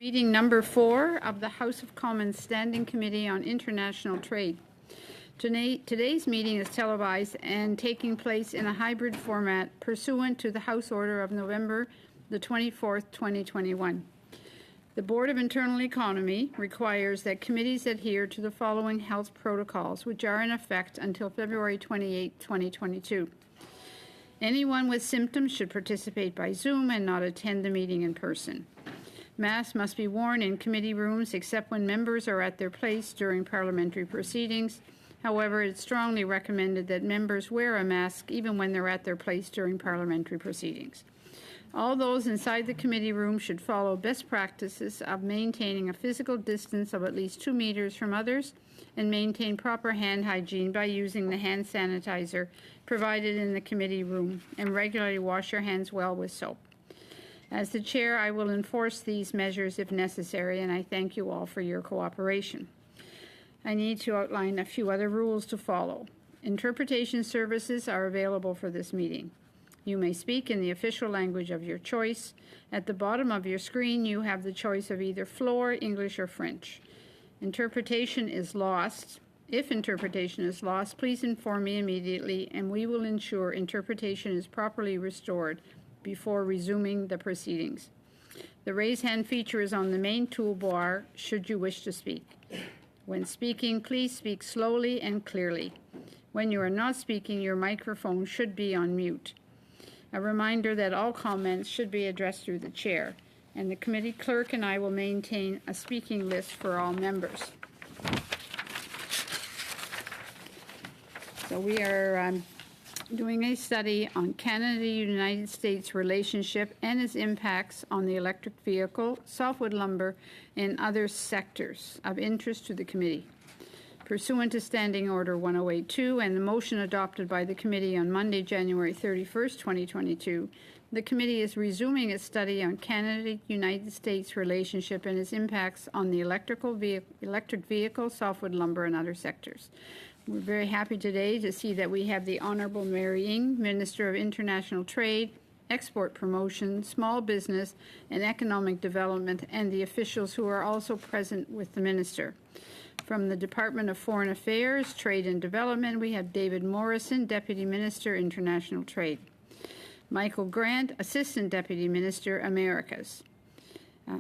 Meeting number 4 of the House of Commons Standing Committee on International Trade. Today's meeting is televised and taking place in a hybrid format pursuant to the House Order of November the 24th, 2021. The Board of Internal Economy requires that committees adhere to the following health protocols, which are in effect until February 28, 2022. Anyone with symptoms should participate by Zoom and not attend the meeting in person. Masks must be worn in committee rooms except when members are at their place during parliamentary proceedings. However, it's strongly recommended that members wear a mask even when they're at their place during parliamentary proceedings. All those inside the committee room should follow best practices of maintaining a physical distance of at least 2 meters from others and maintain proper hand hygiene by using the hand sanitizer provided in the committee room and regularly wash your hands well with soap. As the chair, I will enforce these measures if necessary, and I thank you all for your cooperation. I need to outline a few other rules to follow. Interpretation services are available for this meeting. You may speak in the official language of your choice. At the bottom of your screen, you have the choice of either Floor, English, or French. Interpretation is lost. If interpretation is lost, please inform me immediately, and we will ensure interpretation is properly restored before resuming the proceedings. The raise hand feature is on the main toolbar should you wish to speak. When speaking, please speak slowly and clearly. When you are not speaking, your microphone should be on mute. A reminder that all comments should be addressed through the chair, and the committee clerk and I will maintain a speaking list for all members. So we are doing a study on Canada-United States relationship and its impacts on the electric vehicle, softwood lumber, and other sectors of interest to the committee. Pursuant to Standing Order 1082 and the motion adopted by the committee on Monday, January 31st, 2022, the committee is resuming its study on Canada-United States relationship and its impacts on the electric vehicle, softwood lumber, and other sectors. We're very happy today to see that we have the Honorable Mary Ng, Minister of International Trade, Export Promotion, Small Business, and Economic Development, and the officials who are also present with the Minister. From the Department of Foreign Affairs, Trade and Development, we have David Morrison, Deputy Minister, International Trade. Michael Grant, Assistant Deputy Minister, Americas.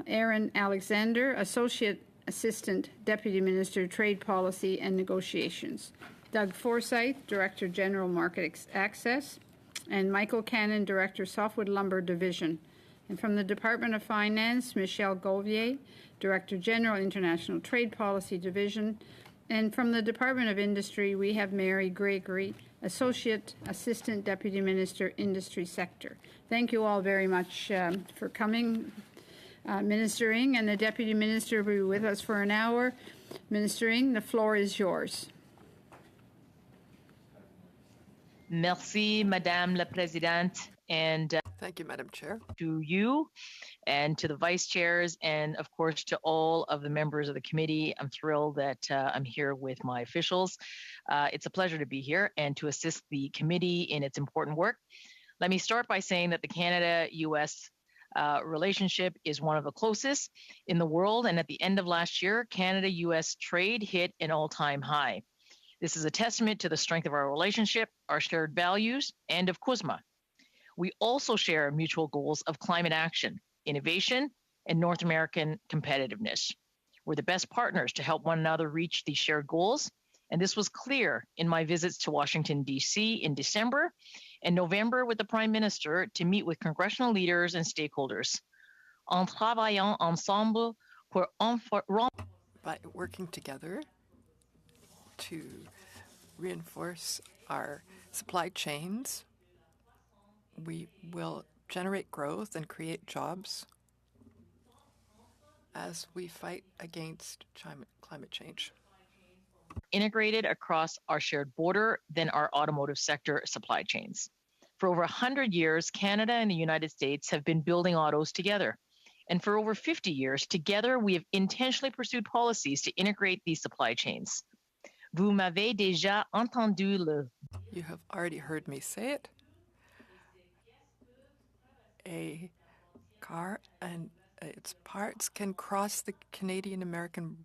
Aaron Alexander, Assistant Deputy Minister, Trade Policy and Negotiations. Doug Forsyth, Director General Market Access. And Michael Cannon, Director Softwood Lumber Division. And from the Department of Finance, Michelle Gauvier, Director General International Trade Policy Division. And from the Department of Industry, we have Mary Gregory, Assistant Deputy Minister, Industry Sector. Thank you all very much for coming. Minister Ng and the Deputy Minister will be with us for an hour. Minister Ng, the floor is yours. Merci, Madame la Présidente, and thank you, Madam Chair. To you and to the vice chairs, and of course to all of the members of the committee. I'm thrilled that I'm here with my officials. It's a pleasure to be here and to assist the committee in its important work. Let me start by saying that the Canada-US relationship is one of the closest in the world, and at the end of last year, Canada-US trade hit an all-time high. This is a testament to the strength of our relationship, our shared values, and of CUSMA. We also share mutual goals of climate action, innovation, and North American competitiveness. We're the best partners to help one another reach these shared goals, and this was clear in my visits to Washington, D.C. in December and November with the Prime Minister to meet with congressional leaders and stakeholders. En travaillant ensemble pour by working together to reinforce our supply chains, we will generate growth and create jobs as we fight against climate change. Integrated across our shared border than our automotive sector supply chains. For over 100 years, Canada and the United States have been building autos together. And for over 50 years, together, we have intentionally pursued policies to integrate these supply chains. Vous m'avez déjà entendu le... You have already heard me say it. A car and its parts can cross the Canadian-American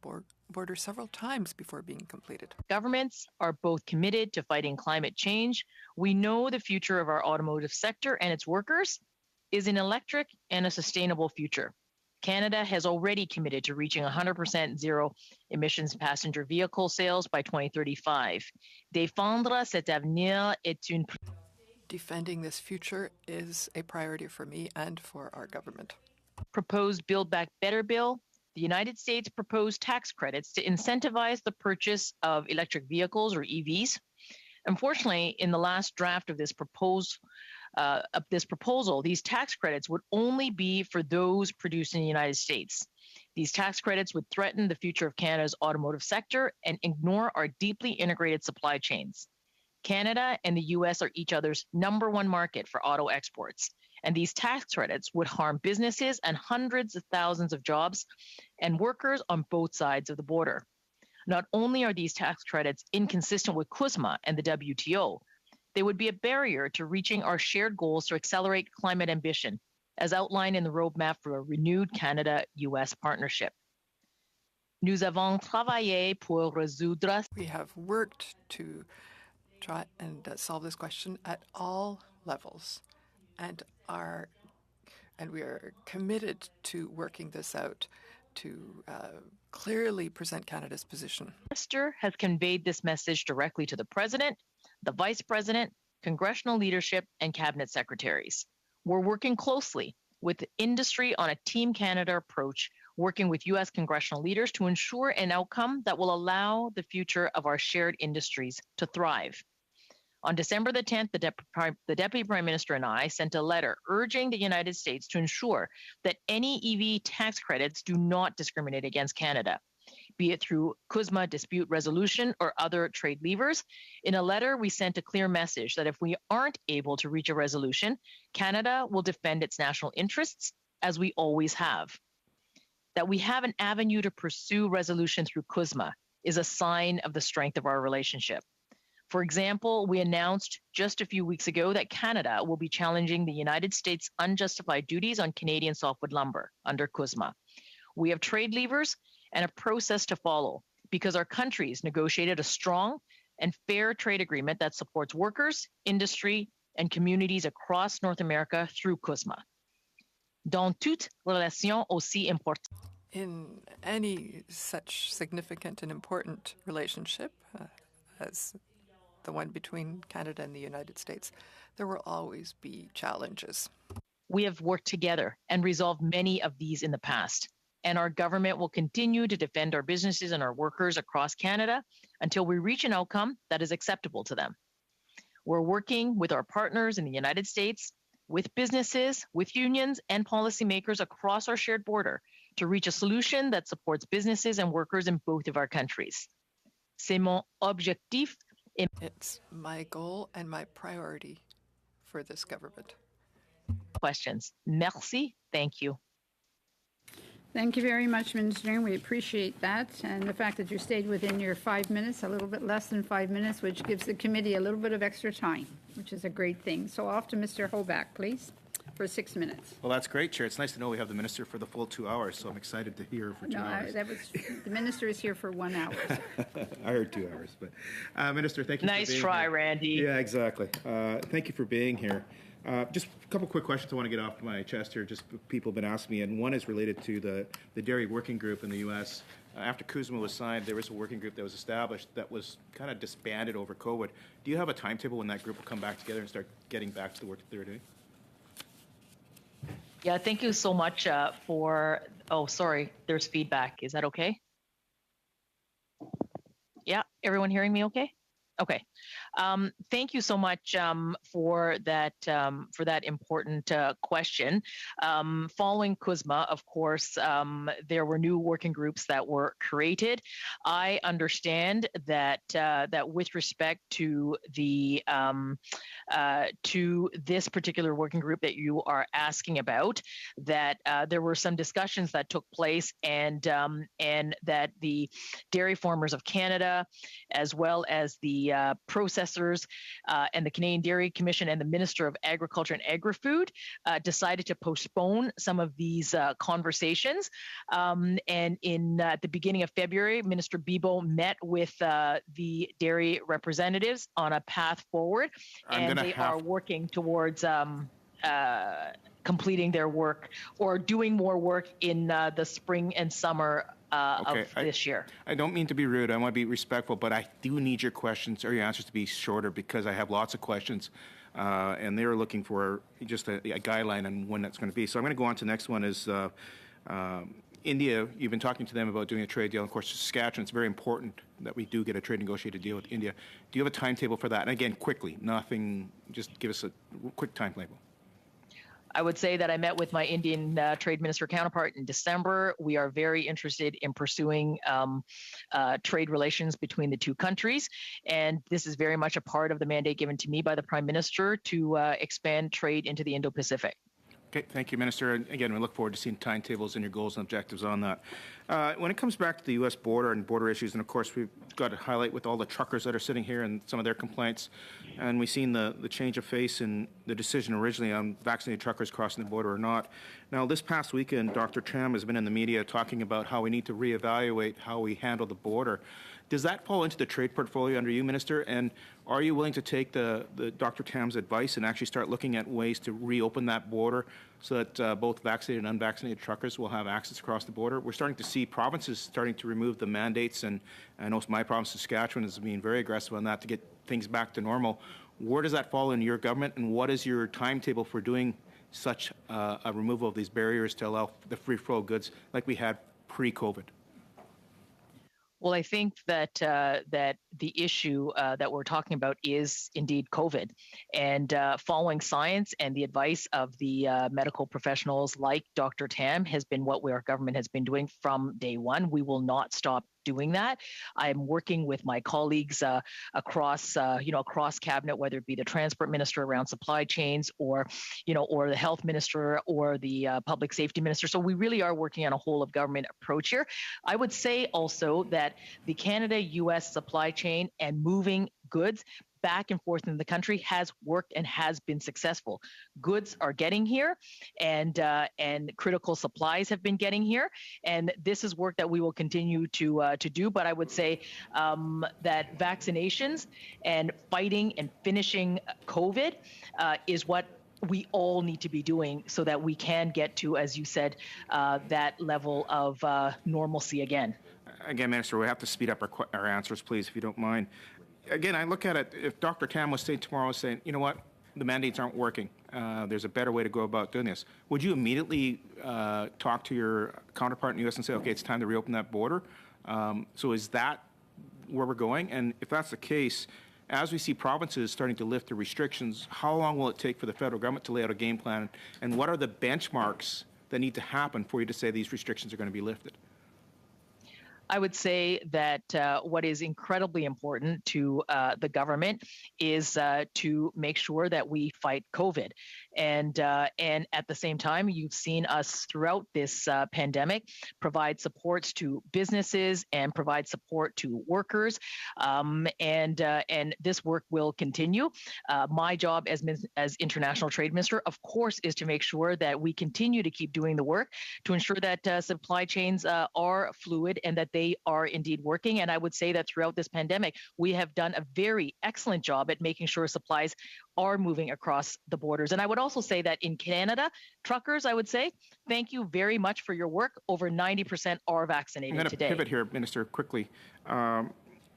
border several times before being completed. Governments are both committed to fighting climate change. We know the future of our automotive sector and its workers is an electric and a sustainable future. Canada has already committed to reaching 100% zero emissions passenger vehicle sales by 2035. Défendre cet avenir est une Defending this future is a priority for me and for our government. proposed Build Back Better bill. The United States proposed tax credits to incentivize the purchase of electric vehicles or EVs. Unfortunately, in the last draft of this proposal, these tax credits would only be for those produced in the United States. These tax credits would threaten the future of Canada's automotive sector and ignore our deeply integrated supply chains. Canada and the US are each other's number one market for auto exports, and these tax credits would harm businesses and hundreds of thousands of jobs and workers on both sides of the border. Not only are these tax credits inconsistent with CUSMA and the WTO, they would be a barrier to reaching our shared goals to accelerate climate ambition, as outlined in the roadmap for a renewed Canada-US partnership. Nous avons travaillé pour résoudre. We have worked to try and solve this question at all levels, and we are committed to working this out to clearly present Canada's position. The Minister has conveyed this message directly to the President, the Vice President, Congressional leadership, and Cabinet secretaries. We're working closely with industry on a Team Canada approach, working with U.S. congressional leaders to ensure an outcome that will allow the future of our shared industries to thrive. On December the 10th, the Deputy Prime Minister and I sent a letter urging the United States to ensure that any EV tax credits do not discriminate against Canada, be it through CUSMA dispute resolution or other trade levers. In a letter, we sent a clear message that if we aren't able to reach a resolution, Canada will defend its national interests, as we always have. That we have an avenue to pursue resolution through CUSMA is a sign of the strength of our relationship. For example, we announced just a few weeks ago that Canada will be challenging the United States' unjustified duties on Canadian softwood lumber under CUSMA. We have trade levers and a process to follow because our countries negotiated a strong and fair trade agreement that supports workers, industry, and communities across North America through CUSMA. Dans toute relation aussi importante. In any such significant and important relationship as the one between Canada and the United States, there will always be challenges. We have worked together and resolved many of these in the past, and our government will continue to defend our businesses and our workers across Canada until we reach an outcome that is acceptable to them. We're working with our partners in the United States, with businesses, with unions, and policymakers across our shared border to reach a solution that supports businesses and workers in both of our countries. C'est mon objectif. It's my goal and my priority for this government. Questions? Merci. Thank you. Thank you very much, Minister. We appreciate that, and the fact that you stayed within your 5 minutes, a little bit less than 5 minutes, which gives the committee a little bit of extra time, which is a great thing. So off to Mr. Hoback, please, for 6 minutes. Well, that's great, Chair. It's nice to know we have the Minister for the full 2 hours, so I'm excited to hear for 2 hours. The Minister is here for 1 hour. So. I heard 2 hours, but Minister, thank you for being here. Nice try, Randy. Yeah, exactly. Thank you for being here. Just a couple quick questions I want to get off my chest here, just people have been asking me, and one is related to the dairy working group in the U.S. After CUSMA was signed, there was a working group that was established that was kind of disbanded over COVID. Do you have a timetable when that group will come back together and start getting back to the work that they were doing? Yeah, thank you so much oh, sorry, there's feedback. Is that okay? Yeah, everyone hearing me okay? Okay. Thank you so much for that important question. Following CUSMA, of course, there were new working groups that were created. I understand that with respect to the to this particular working group that you are asking about, that there were some discussions that took place, and that the Dairy Farmers of Canada, as well as the the processors and the Canadian Dairy Commission and the Minister of Agriculture and Agri-Food decided to postpone some of these conversations. And at the beginning of February, Minister Bibeau met with the dairy representatives on a path forward, and they are working towards completing their work or doing more work in the spring and summer of this year. I don't mean to be rude. I want to be respectful, but I do need your questions or your answers to be shorter because I have lots of questions, and they're looking for just a guideline on when that's going to be. So I'm going to go on to the next one is India. You've been talking to them about doing a trade deal. Of course, Saskatchewan, it's very important that we do get a trade negotiated deal with India. Do you have a timetable for that? And again, quickly, nothing, just give us a quick timetable. I would say that I met with my Indian trade minister counterpart in December. We are very interested in pursuing trade relations between the two countries. And this is very much a part of the mandate given to me by the Prime Minister to expand trade into the Indo-Pacific. Okay, thank you, Minister. And again, we look forward to seeing timetables and your goals and objectives on that. When it comes back to the U.S. border and border issues, and of course we've got to highlight with all the truckers that are sitting here and some of their complaints, and we've seen the change of face in the decision originally on vaccinated truckers crossing the border or not. Now, this past weekend, Dr. Tam has been in the media talking about how we need to reevaluate how we handle the border. Does that fall into the trade portfolio under you, Minister? And are you willing to take the Dr. Tam's advice and actually start looking at ways to reopen that border so that both vaccinated and unvaccinated truckers will have access across the border? We're starting to see provinces starting to remove the mandates, and I know my province, Saskatchewan, is being very aggressive on that to get things back to normal. Where does that fall in your government, and what is your timetable for doing such a removal of these barriers to allow the free flow of goods like we had pre-COVID? Well, I think that that the issue that we're talking about is indeed COVID, and following science and the advice of the medical professionals like Dr. Tam has been what our government has been doing from day one. We will not stop doing that. I'm working with my colleagues across cabinet, whether it be the transport minister around supply chains, or the health minister, or the public safety minister. So we really are working on a whole of government approach here. I would say also that the Canada-U.S. supply chain and moving goods back and forth in the country has worked and has been successful. Goods are getting here, and critical supplies have been getting here, and this is work that we will continue to do. But I would say that vaccinations and fighting and finishing COVID is what we all need to be doing so that we can get to, as you said, that level of normalcy again. Again, Minister, we have to speed up our answers, please, if you don't mind. Again, I look at it, if Dr. Tam was saying tomorrow, you know what, the mandates aren't working, there's a better way to go about doing this, would you immediately talk to your counterpart in the U.S. and say, okay, it's time to reopen that border? So is that where we're going? And if that's the case, as we see provinces starting to lift the restrictions, how long will it take for the federal government to lay out a game plan? And what are the benchmarks that need to happen for you to say these restrictions are going to be lifted? I would say that what is incredibly important to the government is to make sure that we fight COVID. And at the same time, you've seen us throughout this pandemic provide supports to businesses and provide support to workers. And this work will continue. My job as International Trade Minister, of course, is to make sure that we continue to keep doing the work to ensure that supply chains are fluid and that they are indeed working. And I would say that throughout this pandemic, we have done a very excellent job at making sure supplies are moving across the borders. And I would also say that in Canada, truckers, I would say, thank you very much for your work. Over 90% are vaccinated today. I'm going to pivot here, Minister, quickly.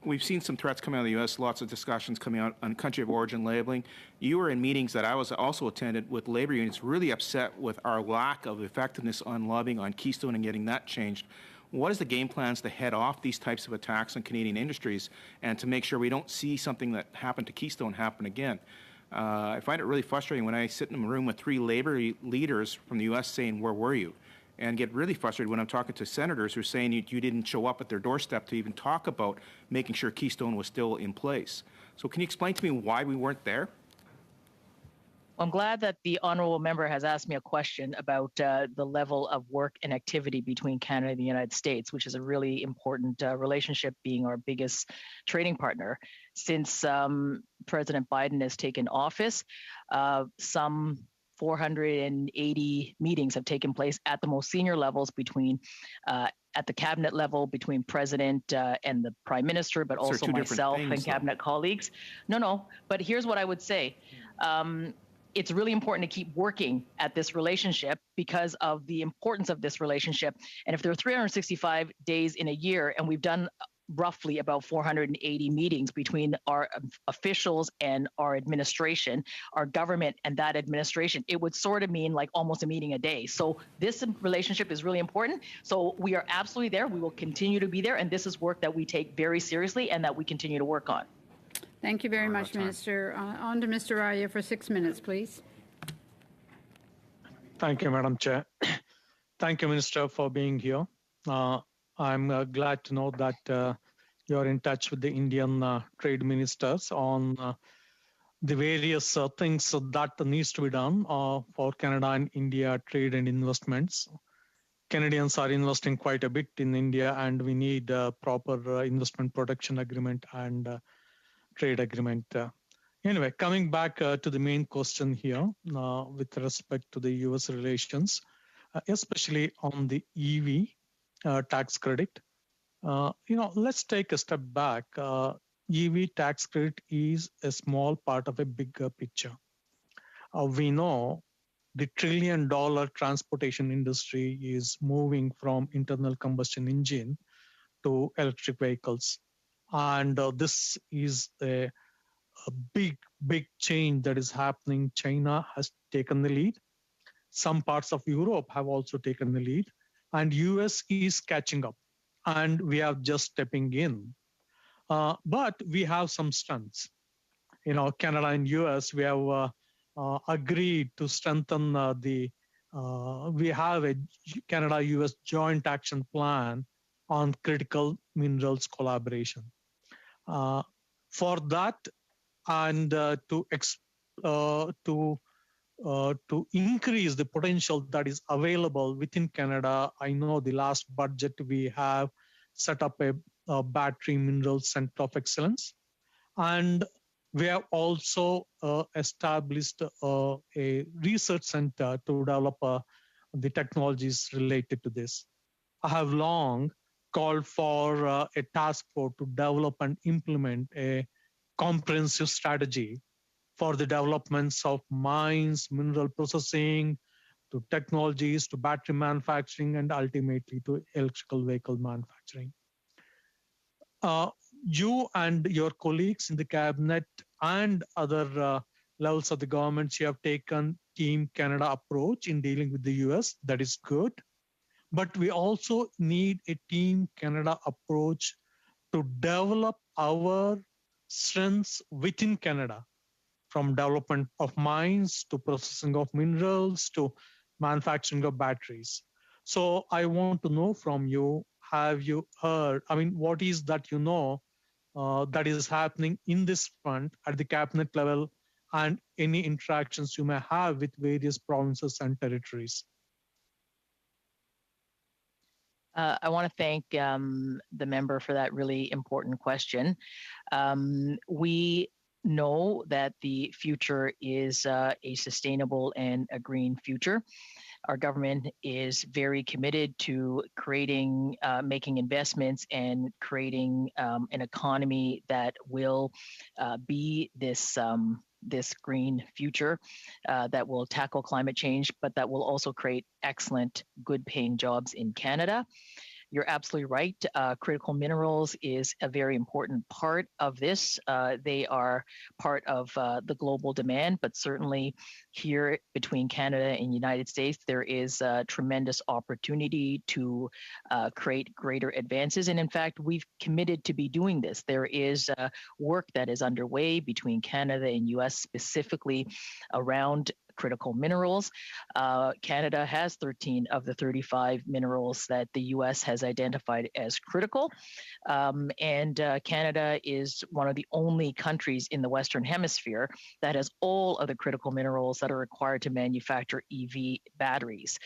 We've seen some threats coming out of the U.S., lots of discussions coming out on country of origin labeling. You were in meetings that I was also attended with labor unions, really upset with our lack of effectiveness on lobbying on Keystone and getting that changed. What is the game plans to head off these types of attacks on Canadian industries and to make sure we don't see something that happened to Keystone happen again? I find it really frustrating when I sit in a room with 3 labor leaders from the U.S. saying, where were you? And get really frustrated when I'm talking to senators who are saying you didn't show up at their doorstep to even talk about making sure Keystone was still in place. So can you explain to me why we weren't there? I'm glad that the honorable member has asked me a question about the level of work and activity between Canada and the United States, which is a really important relationship, being our biggest trading partner. Since President Biden has taken office, some 480 meetings have taken place at the most senior levels between at the cabinet level, between president and the prime minister, but also myself and cabinet colleagues. No, but here's what I would say. It's really important to keep working at this relationship because of the importance of this relationship. And if there are 365 days in a year, and we've done roughly about 480 meetings between our officials and our administration, our government and that administration, it would sort of mean like almost a meeting a day. So this relationship is really important. So we are absolutely there. We will continue to be there. And this is work that we take very seriously and that we continue to work on. Thank you very much, Minister. On to Mr. Raya for 6 minutes, please. Thank you, Madam Chair. Thank you, Minister, for being here. I'm glad to know that you're in touch with the Indian trade ministers on the various things that needs to be done for Canada and India trade and investments. Canadians are investing quite a bit in India, and we need a proper investment protection agreement and trade agreement. Anyway, coming back to the main question here with respect to the US relations, especially on the EV tax credit. Let's take a step back. EV tax credit is a small part of a bigger picture. We know the trillion-dollar transportation industry is moving from internal combustion engine to electric vehicles. And this is a big change that is happening. China has taken the lead. Some parts of Europe have also taken the lead, and US is catching up, and we are just stepping in. But we have some strengths. Canada and US, we have agreed to strengthen we have a Canada-US joint action plan on critical minerals collaboration. For that, and to increase the potential that is available within Canada, I know the last budget we have set up a battery minerals center of excellence, and we have also established a research center to develop the technologies related to this. I have long called for a task force to develop and implement a comprehensive strategy for the developments of mines, mineral processing, to technologies, to battery manufacturing, and ultimately to electrical vehicle manufacturing. You and your colleagues in the cabinet and other levels of the government, you have taken Team Canada approach in dealing with the US. That is good. But we also need a Team Canada approach to develop our strengths within Canada, from development of mines to processing of minerals to manufacturing of batteries. So I want to know from you, have you heard, what is that that is happening in this front at the cabinet level, and any interactions you may have with various provinces and territories? I want to thank the member for that really important question. We know that the future is a sustainable and a green future. Our government is very committed to creating, making investments and creating an economy that will be this green future that will tackle climate change, but that will also create excellent, good-paying jobs in Canada. You're absolutely right. Critical minerals is a very important part of this. They are part of the global demand, but certainly here between Canada and the United States, there is a tremendous opportunity to create greater advances. And in fact, we've committed to be doing this. There is work that is underway between Canada and US specifically around critical minerals. Canada has 13 of the 35 minerals that the US has identified as critical. And Canada is one of the only countries in the Western Hemisphere that has all of the critical minerals that are required to manufacture EV batteries,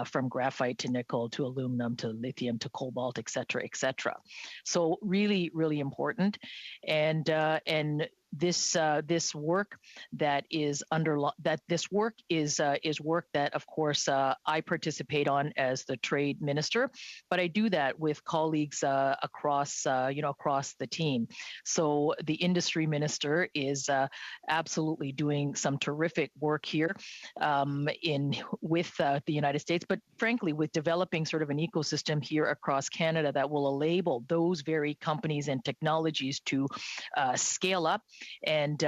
from graphite to nickel to aluminum to lithium to cobalt, et cetera, et cetera. So really, really important. And this work that is work that, of course, I participate on as the trade minister, but I do that with colleagues across the team. So the industry minister is absolutely doing some terrific work here with the United States, but frankly, with developing sort of an ecosystem here across Canada that will enable those very companies and technologies to scale up and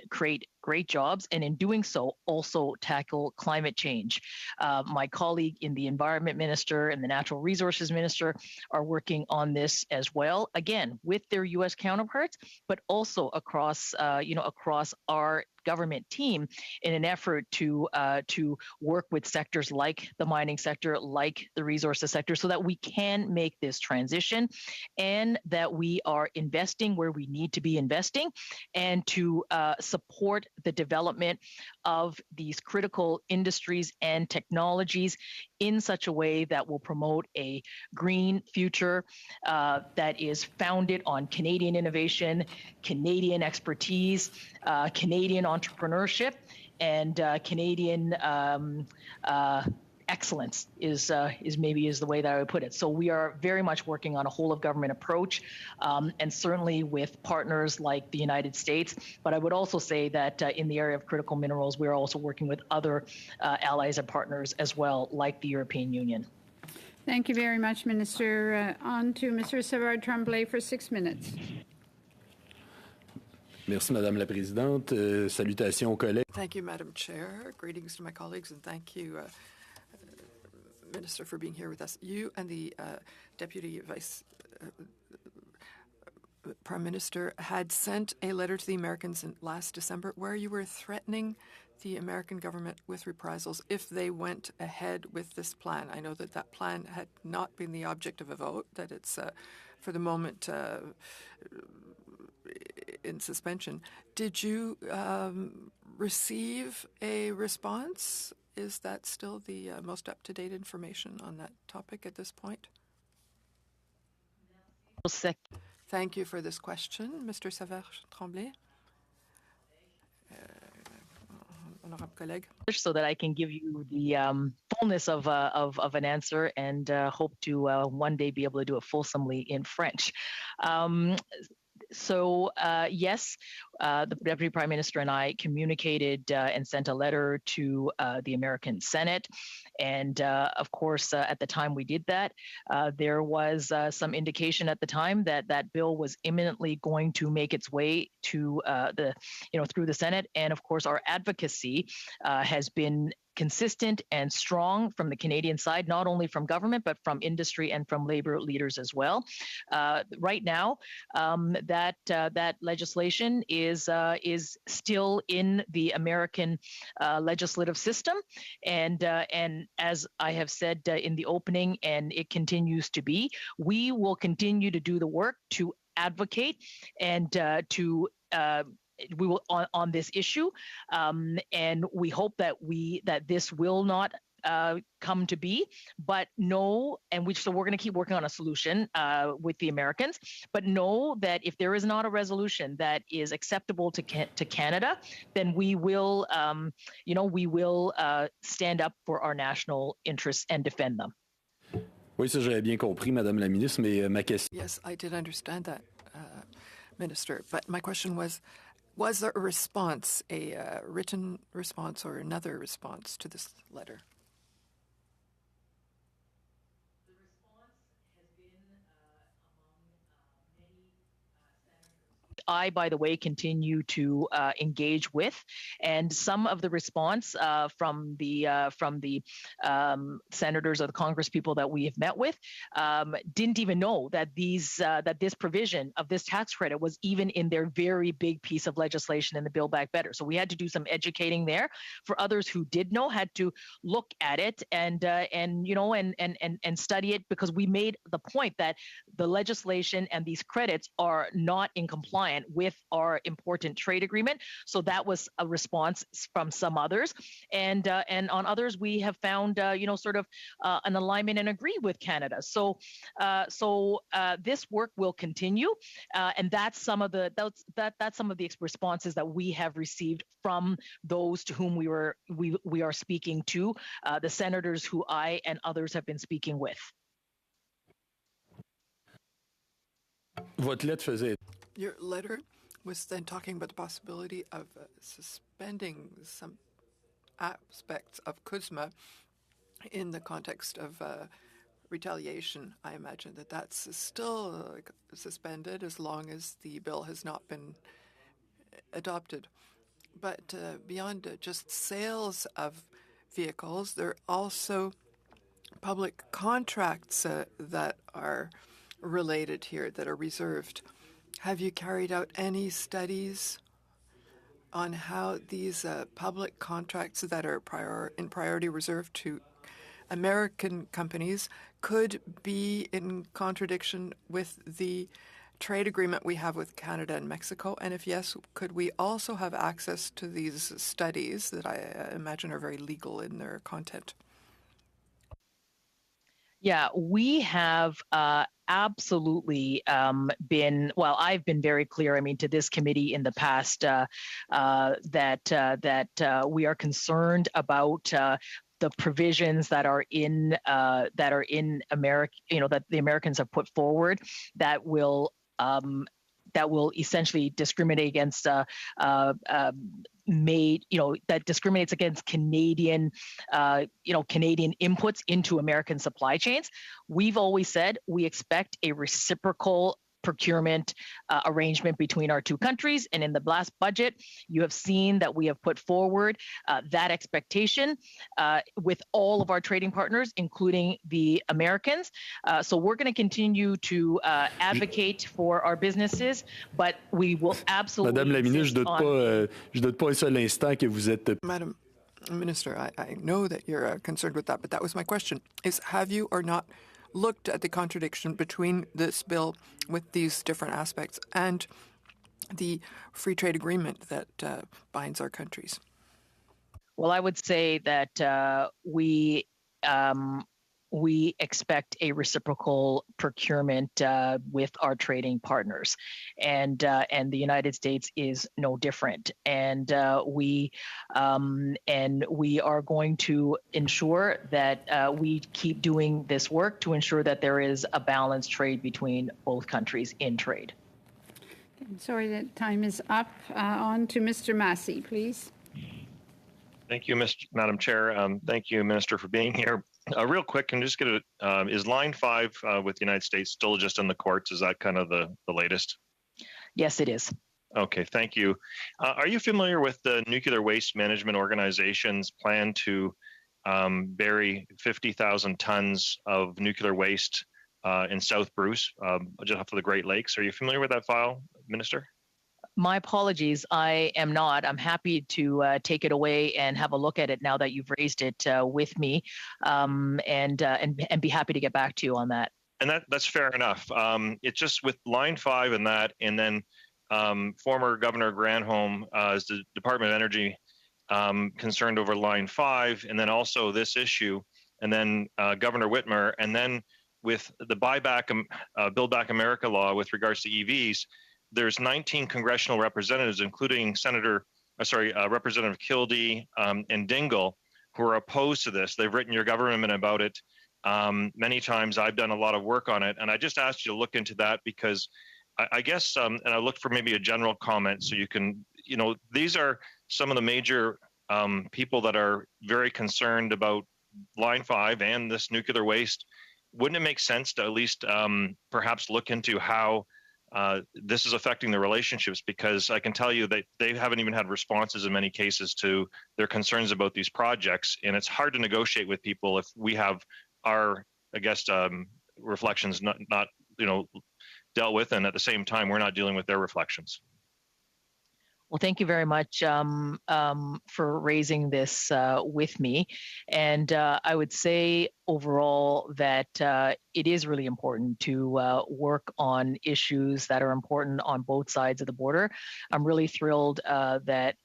create great jobs, and in doing so, also tackle climate change. My colleague in the Environment Minister and the Natural Resources Minister are working on this as well, again, with their U.S. counterparts, but also across our government team in an effort to work with sectors like the mining sector, like the resources sector, so that we can make this transition and that we are investing where we need to be investing and to support the development of these critical industries and technologies in such a way that will promote a green future that is founded on Canadian innovation, Canadian expertise, Canadian entrepreneurship, and Canadian excellence is the way that I would put it. So we are very much working on a whole of government approach, and certainly with partners like the United States. But I would also say that in the area of critical minerals, we are also working with other allies and partners as well, like the European Union. Thank you very much, Minister. On to Mr. Savard-Tremblay for 6 minutes. Merci, Madame la Présidente. Salutations aux collègues. Thank you, Madam Chair. Greetings to my colleagues, and thank you, Minister, for being here with us. You and the Deputy Vice Prime Minister had sent a letter to the Americans last December where you were threatening the American government with reprisals if they went ahead with this plan. I know that that plan had not been the object of a vote, that it's for the moment in suspension. Did you receive a response? Is that still the most up-to-date information on that topic at this point? Thank you for this question, Mr. Savard-Tremblay. Honorable collègue. So that I can give you the fullness of an answer, and hope to one day be able to do it fulsomely in French. So yes, the Deputy Prime Minister and I communicated and sent a letter to the American Senate. And of course, at the time we did that, there was some indication at the time that that bill was imminently going to make its way to through the Senate. And of course, our advocacy has been consistent and strong from the Canadian side, not only from government, but from industry and from labor leaders as well. Right now, that legislation is still in the American legislative system. And as I have said in the opening, and it continues to be, we will continue to do the work to advocate and we will on this issue, and we hope that this will not come to be, but know, so we're going to keep working on a solution with the Americans, but know that if there is not a resolution that is acceptable to Canada, then we will stand up for our national interests and defend them. Oui, ça j'avais bien compris, Madame la Ministre, mais ma question. Yes, I did understand that, Minister, but my question was there a response, a written response or another response to this letter? The response has been among many senators. I, by the way, continue to engage with. And some of the response from the senators or the Congress people that we have met with didn't even know that this provision of this tax credit was even in their very big piece of legislation in the Build Back Better. So we had to do some educating there. For others who did know, had to look at it and study it, because we made the point that the legislation and these credits are not in compliance with our important trade agreement. So that was a response from some others, and on others we have found an alignment and agree with Canada. So this work will continue, and that's some of the responses that we have received from those to whom we are speaking to, the senators who I and others have been speaking with. Votre lettre faisait. Your letter was then talking about the possibility of suspending some aspects of CUSMA in the context of retaliation. I imagine that that's still suspended as long as the bill has not been adopted. But beyond just sales of vehicles, there are also public contracts that are related here, that are reserved. Have you carried out any studies on how these public contracts that are in priority reserved to American companies could be in contradiction with the trade agreement we have with Canada and Mexico? And if yes, could we also have access to these studies that I imagine are very legal in their content? Yeah, we have absolutely I've been very clear, to this committee in the past that we are concerned about the provisions that are in America, that the Americans have put forward, that will essentially discriminate against that discriminates against Canadian inputs into American supply chains. We've always said we expect a reciprocal procurement arrangement between our two countries. And in the last budget, you have seen that we have put forward that expectation with all of our trading partners, including the Americans. So we're going to continue to advocate for our businesses, but we will absolutely. Madame la ministre, je doute pas un seul instant que vous êtes. Madam Minister, I know that you're concerned with that, but that was my question: is have you or not looked at the contradiction between this bill with these different aspects and the free trade agreement that binds our countries? Well, I would say that we expect a reciprocal procurement with our trading partners, and the United States is no different. And we are going to ensure that we keep doing this work to ensure that there is a balanced trade between both countries in trade. Sorry that time is up. On to Mr. Massey, please. Thank you, Madam Chair. Thank you, Minister, for being here. Real quick, can you just get is Line 5 with the United States still just in the courts? Is that kind of the latest? Yes, it is. Okay, thank you. Are you familiar with the Nuclear Waste Management Organization's plan to bury 50,000 tons of nuclear waste in South Bruce, just off of the Great Lakes? Are you familiar with that file, Minister? My apologies, I am not. I'm happy to take it away and have a look at it now that you've raised it with me, and be happy to get back to you on that. And that's fair enough. It's just with Line 5 and that, and then former Governor Granholm is the Department of Energy concerned over Line 5, and then also this issue, and then Governor Whitmer, and then with the Build Back America law with regards to EVs. There's 19 congressional representatives, including Representative Kildee and Dingell, who are opposed to this. They've written your government about it many times. I've done a lot of work on it, and I just asked you to look into that because I guess, and I looked for maybe a general comment so you can, these are some of the major people that are very concerned about Line 5 and this nuclear waste. Wouldn't it make sense to at least perhaps look into how this is affecting the relationships, because I can tell you that they haven't even had responses in many cases to their concerns about these projects. And it's hard to negotiate with people if we have our, I guess, reflections not dealt with, and at the same time, we're not dealing with their reflections. Well, thank you very much for raising this with me. And I would say overall that it is really important to work on issues that are important on both sides of the border. I'm really thrilled that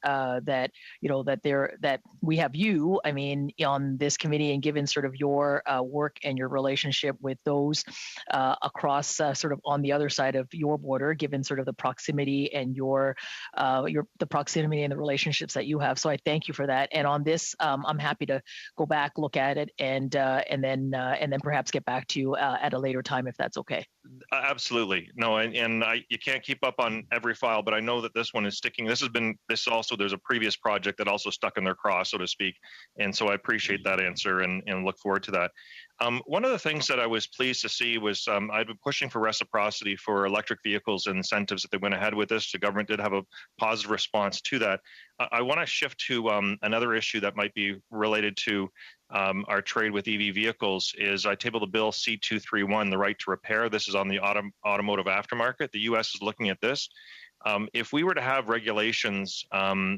we have you, I mean, on this committee, and given sort of your work and your relationship with those across sort of on the other side of your border, given sort of the proximity and the proximity and the relationships that you have. So I thank you for that. And on this, I'm happy to go back, look at it, and then perhaps get back to you at a later time if that's okay. Absolutely. No, and you can't keep up on every file, but I know that this one is sticking. There's a previous project that also stuck in their craw, so to speak. And so I appreciate that answer and look forward to that. One of the things that I was pleased to see was I've been pushing for reciprocity for electric vehicles and incentives that they went ahead with this. The government did have a positive response to that. I want to shift to another issue that might be related to our trade with EV vehicles. Is I tabled the bill C231, the right to repair. This is on the automotive aftermarket. The U.S. is looking at this. If we were to have regulations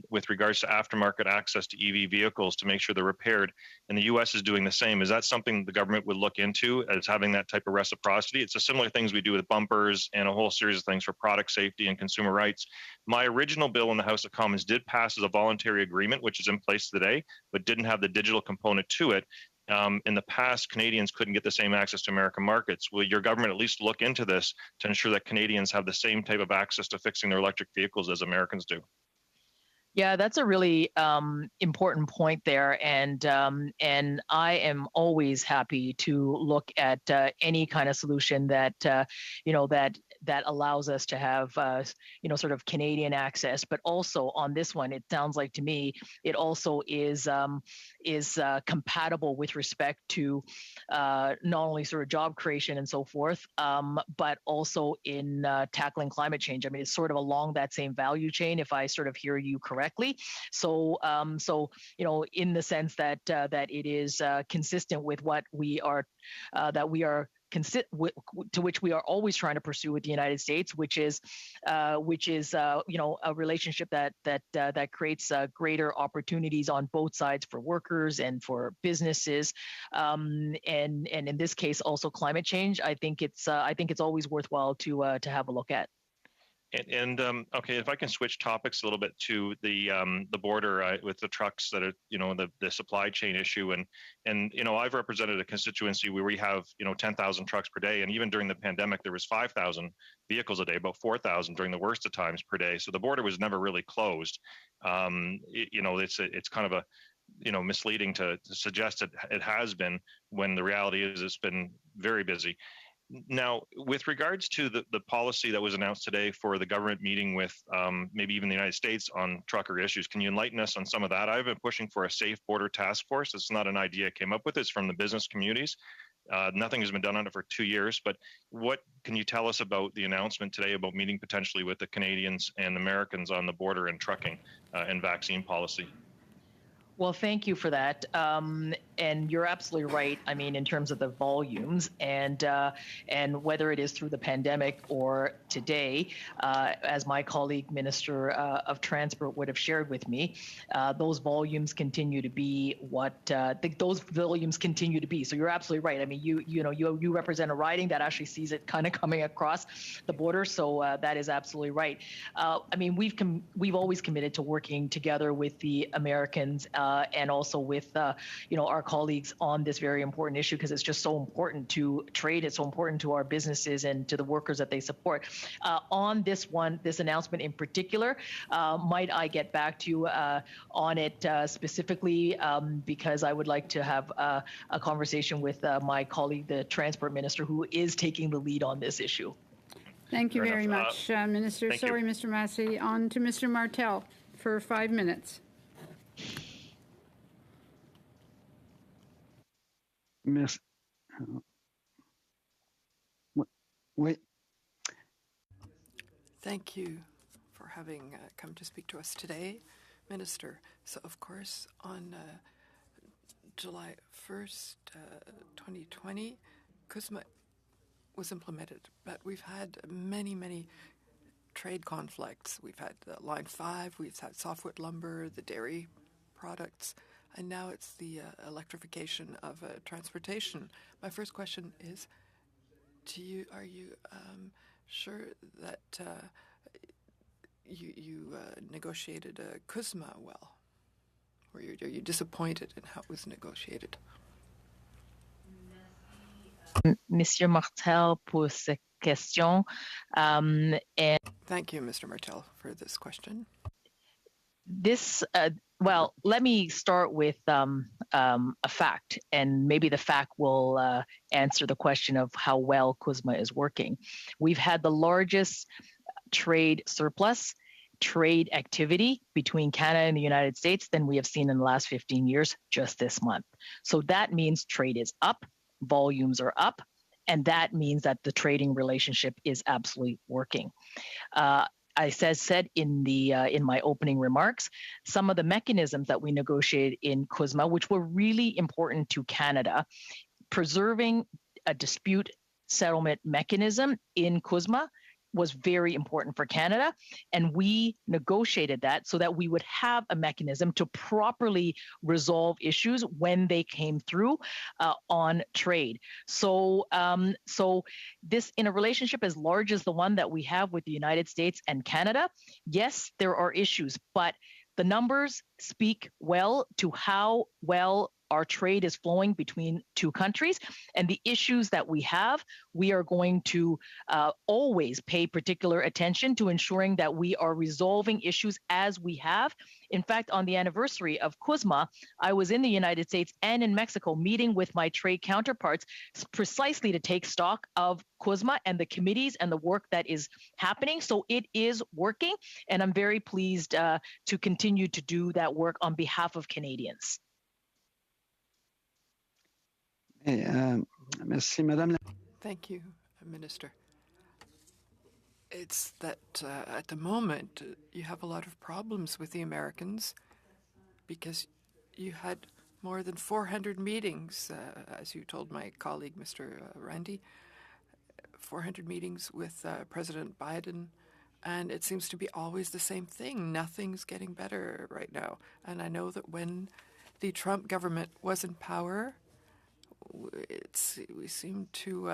with regards to aftermarket access to EV vehicles to make sure they're repaired, and the U.S. is doing the same, is that something the government would look into as having that type of reciprocity? It's a similar things we do with bumpers and a whole series of things for product safety and consumer rights. My original bill in the House of Commons did pass as a voluntary agreement, which is in place today, but didn't have the digital component to it. In the past, Canadians couldn't get the same access to American markets. Will your government at least look into this to ensure that Canadians have the same type of access to fixing their electric vehicles as Americans do? Yeah, that's a really important point there, and I am always happy to look at any kind of solution that that allows us to have sort of Canadian access. But also on this one, it sounds like to me it also is compatible with respect to not only sort of job creation and so forth, but also in tackling climate change. I mean, it's sort of along that same value chain, if I sort of hear you correctly. So, in the sense that it is consistent with what we are to which we are always trying to pursue with the United States, which is a relationship that creates greater opportunities on both sides for workers and for businesses, and in this case also climate change. I think it's always worthwhile to have a look at. And okay, if I can switch topics a little bit to the border with the trucks that are the supply chain issue, and I've represented a constituency where we have 10,000 trucks per day, and even during the pandemic there was 5,000 vehicles a day, about 4,000 during the worst of times per day. So the border was never really closed. It's kind of a misleading to suggest that it has been, when the reality is it's been very busy. Now, with regards to the policy that was announced today for the government meeting with maybe even the United States on trucker issues, can you enlighten us on some of that? I've been pushing for a safe border task force. It's not an idea I came up with. It's from the business communities. Nothing has been done on it for 2 years, but what can you tell us about the announcement today about meeting potentially with the Canadians and Americans on the border and trucking and vaccine policy? Well, thank you for that. And you're absolutely right. I mean, in terms of the volumes and whether it is through the pandemic or today, as my colleague Minister of Transport would have shared with me, those volumes continue to be what those volumes continue to be. So you're absolutely right. I mean, you represent a riding that actually sees it kind of coming across the border. So that is absolutely right. I mean, we've always committed to working together with the Americans and also with our colleagues on this very important issue, because it's just so important to trade. It's so important to our businesses and to the workers that they support. On this announcement in particular, might I get back to you on it specifically, because I would like to have a conversation with my colleague, the Transport Minister, who is taking the lead on this issue. Thank you very much, Minister. Sorry, you. Mr. Massey. On to Mr. Martel for 5 minutes. Oui. Thank you for having come to speak to us today, Minister. So, of course, on July 1st, 2020, CUSMA was implemented, but we've had many trade conflicts. We've had Line 5, we've had softwood lumber, the dairy products, and now it's the electrification of transportation. My first question is, are you sure that you negotiated CUSMA well? Or are you disappointed in how it was negotiated? Monsieur Martel pour cette question. And Thank you, Mr. Martel, for this question. this, well, let me start with a fact, and maybe the fact will answer the question of how well CUSMA is working. We've had the largest trade surplus, trade activity between Canada and the United States than we have seen in the last 15 years just this month. So that means trade is up, volumes are up, and that means that the trading relationship is absolutely working. I said in my opening remarks, some of the mechanisms that we negotiated in CUSMA, which were really important to Canada, preserving a dispute settlement mechanism in CUSMA was very important for Canada, and we negotiated that so that we would have a mechanism to properly resolve issues when they came through on trade. So this, in a relationship as large as the one that we have with the United States and Canada, yes, there are issues, but the numbers speak well to how well our trade is flowing between two countries, and the issues that we have, we are going to always pay particular attention to ensuring that we are resolving issues as we have. In fact, on the anniversary of CUSMA, I was in the United States and in Mexico meeting with my trade counterparts precisely to take stock of CUSMA and the committees and the work that is happening. So it is working, and I'm very pleased to continue to do that work on behalf of Canadians. Merci, Madame. Thank you, Minister. It's that at the moment you have a lot of problems with the Americans because you had more than 400 meetings, as you told my colleague, Mr. Randy, 400 meetings with President Biden, and it seems to be always the same thing. Nothing's getting better right now. And I know that when the Trump government was in power, we seem to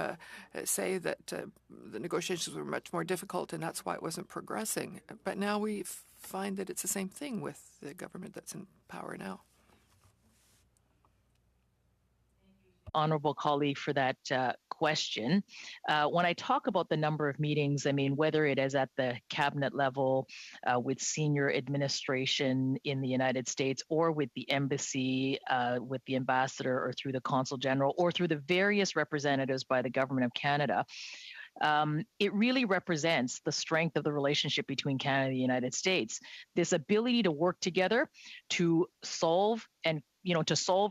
say that the negotiations were much more difficult and that's why it wasn't progressing. But now we find that it's the same thing with the government that's in power now. Honorable colleague, for that question. When I talk about the number of meetings, I mean, whether it is at the cabinet level with senior administration in the United States or with the embassy, with the ambassador or through the consul general or through the various representatives by the government of Canada, it really represents the strength of the relationship between Canada and the United States. This ability to work together to solve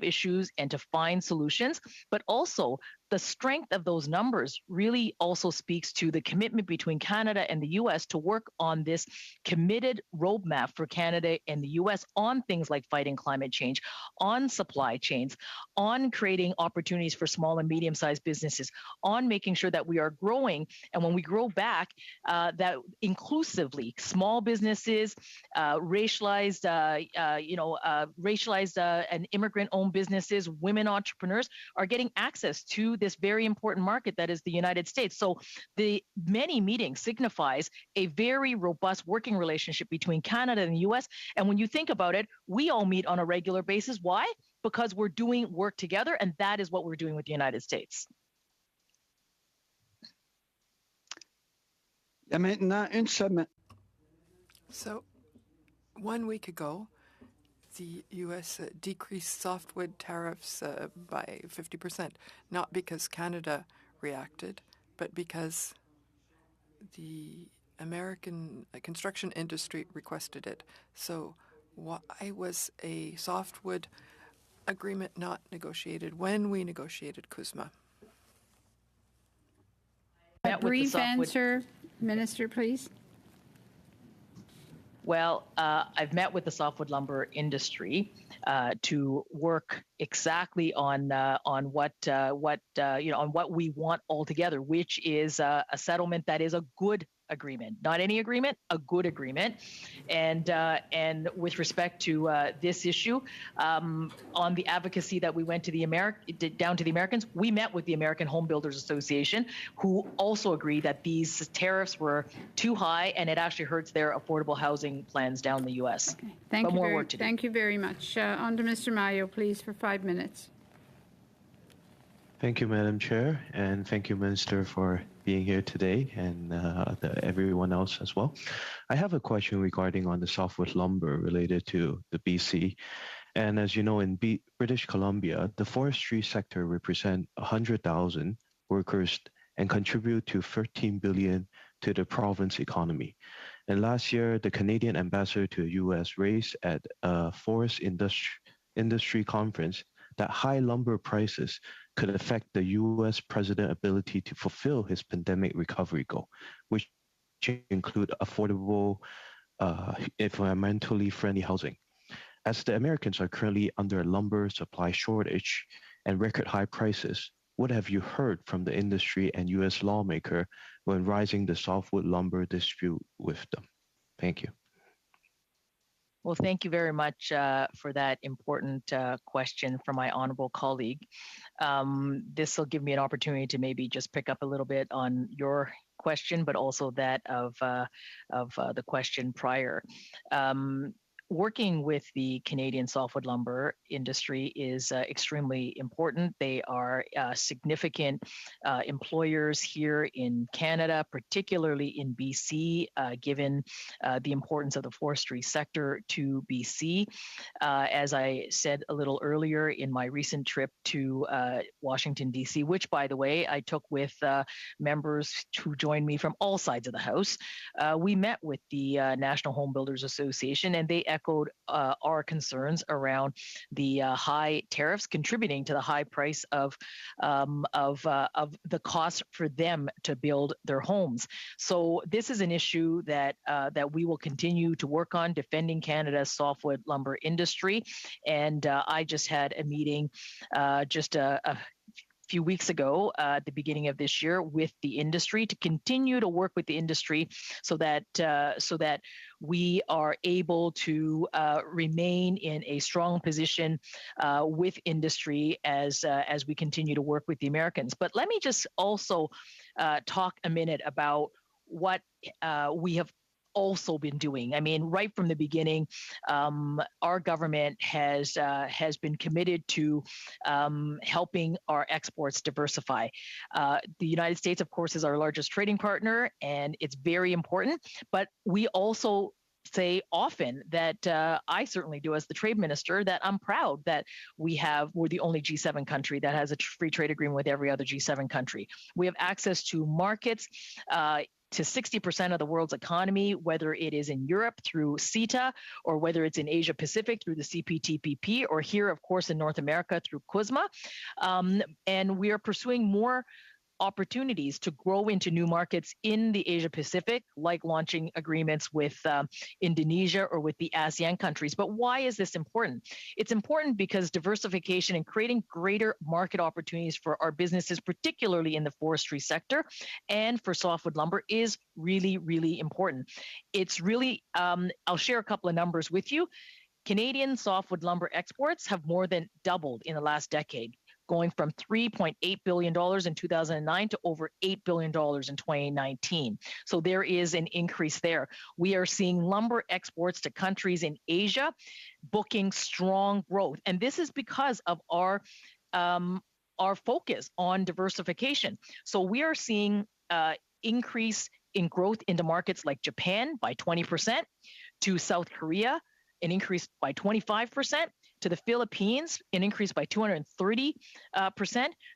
issues and to find solutions, but also the strength of those numbers really also speaks to the commitment between Canada and the U.S. to work on this committed roadmap for Canada and the U.S. on things like fighting climate change, on supply chains, on creating opportunities for small and medium-sized businesses, on making sure that we are growing, and when we grow back, that inclusively, small businesses, racialized and immigrant-owned businesses, women entrepreneurs are getting access to this very important market that is the United States. So the many meetings signifies a very robust working relationship between Canada and the U.S. And when you think about it, we all meet on a regular basis. Why? Because we're doing work together, and that is what we're doing with the United States. So 1 week ago, the U.S. decreased softwood tariffs by 50%, not because Canada reacted, but because the American construction industry requested it. So why was a softwood agreement not negotiated when we negotiated CUSMA? A brief answer, Minister, please. Well, I've met with the softwood lumber industry to work exactly on what on what we want altogether, which is a settlement that is a good agreement, not any agreement, a good agreement. And with respect to this issue, on the advocacy that we went to down to the Americans, we met with the American Home Builders Association, who also agreed that these tariffs were too high and it actually hurts their affordable housing plans down in the U.S. Okay. Thank you very much. On to Mr. Mayo, please, for 5 minutes. Thank you, Madam Chair, and thank you, Minister, for being here today, and everyone else as well. I have a question regarding on the softwood lumber related to the BC. And as you know, in British Columbia, the forestry sector represents 100,000 workers and contribute to 13 billion to the province economy. And last year, the Canadian ambassador to the U.S. raised at a forest industry conference that high lumber prices could affect the U.S. president's ability to fulfill his pandemic recovery goal, which include affordable, environmentally friendly housing. As the Americans are currently under a lumber supply shortage and record high prices, what have you heard from the industry and U.S. lawmaker when raising the softwood lumber dispute with them? Thank you. Well, thank you very much for that important question from my honorable colleague. This will give me an opportunity to maybe just pick up a little bit on your question, but also that of the question prior. Working with the Canadian softwood lumber industry is extremely important. They are significant employers here in Canada, particularly in BC, given the importance of the forestry sector to BC. As I said a little earlier in my recent trip to Washington, D.C., which, by the way, I took with members who joined me from all sides of the House, we met with the National Home Builders Association, and they echoed our concerns around the high tariffs contributing to the high price of the cost for them to build their homes. So this is an issue that we will continue to work on, defending Canada's softwood lumber industry. And I just had a meeting just a few weeks ago at the beginning of this year with the industry to continue to work with the industry so that we are able to remain in a strong position with industry as we continue to work with the Americans. But let me just also talk a minute about what we have also been doing. I mean, right from the beginning, our government has been committed to helping our exports diversify. The United States, of course, is our largest trading partner, and it's very important. But we also say often that I certainly do as the trade minister, that I'm proud that we're the only G7 country that has a free trade agreement with every other G7 country. We have access to markets to 60% of the world's economy, whether it is in Europe through CIIT or whether it's in Asia Pacific through the CPTPP, or here, of course, in North America through CUSMA. And we are pursuing more opportunities to grow into new markets in the Asia Pacific, like launching agreements with Indonesia or with the ASEAN countries. But why is this important? It's important because diversification and creating greater market opportunities for our businesses, particularly in the forestry sector and for softwood lumber, is really, really important. It's really, I'll share a couple of numbers with you. Canadian softwood lumber exports have more than doubled in the last decade, going from $3.8 billion in 2009 to over $8 billion in 2019. So there is an increase there. We are seeing lumber exports to countries in Asia booking strong growth. And this is because of our focus on diversification. So we are seeing increase in growth into markets like Japan by 20%, to South Korea, an increase by 25%, to the Philippines, an increase by 230%,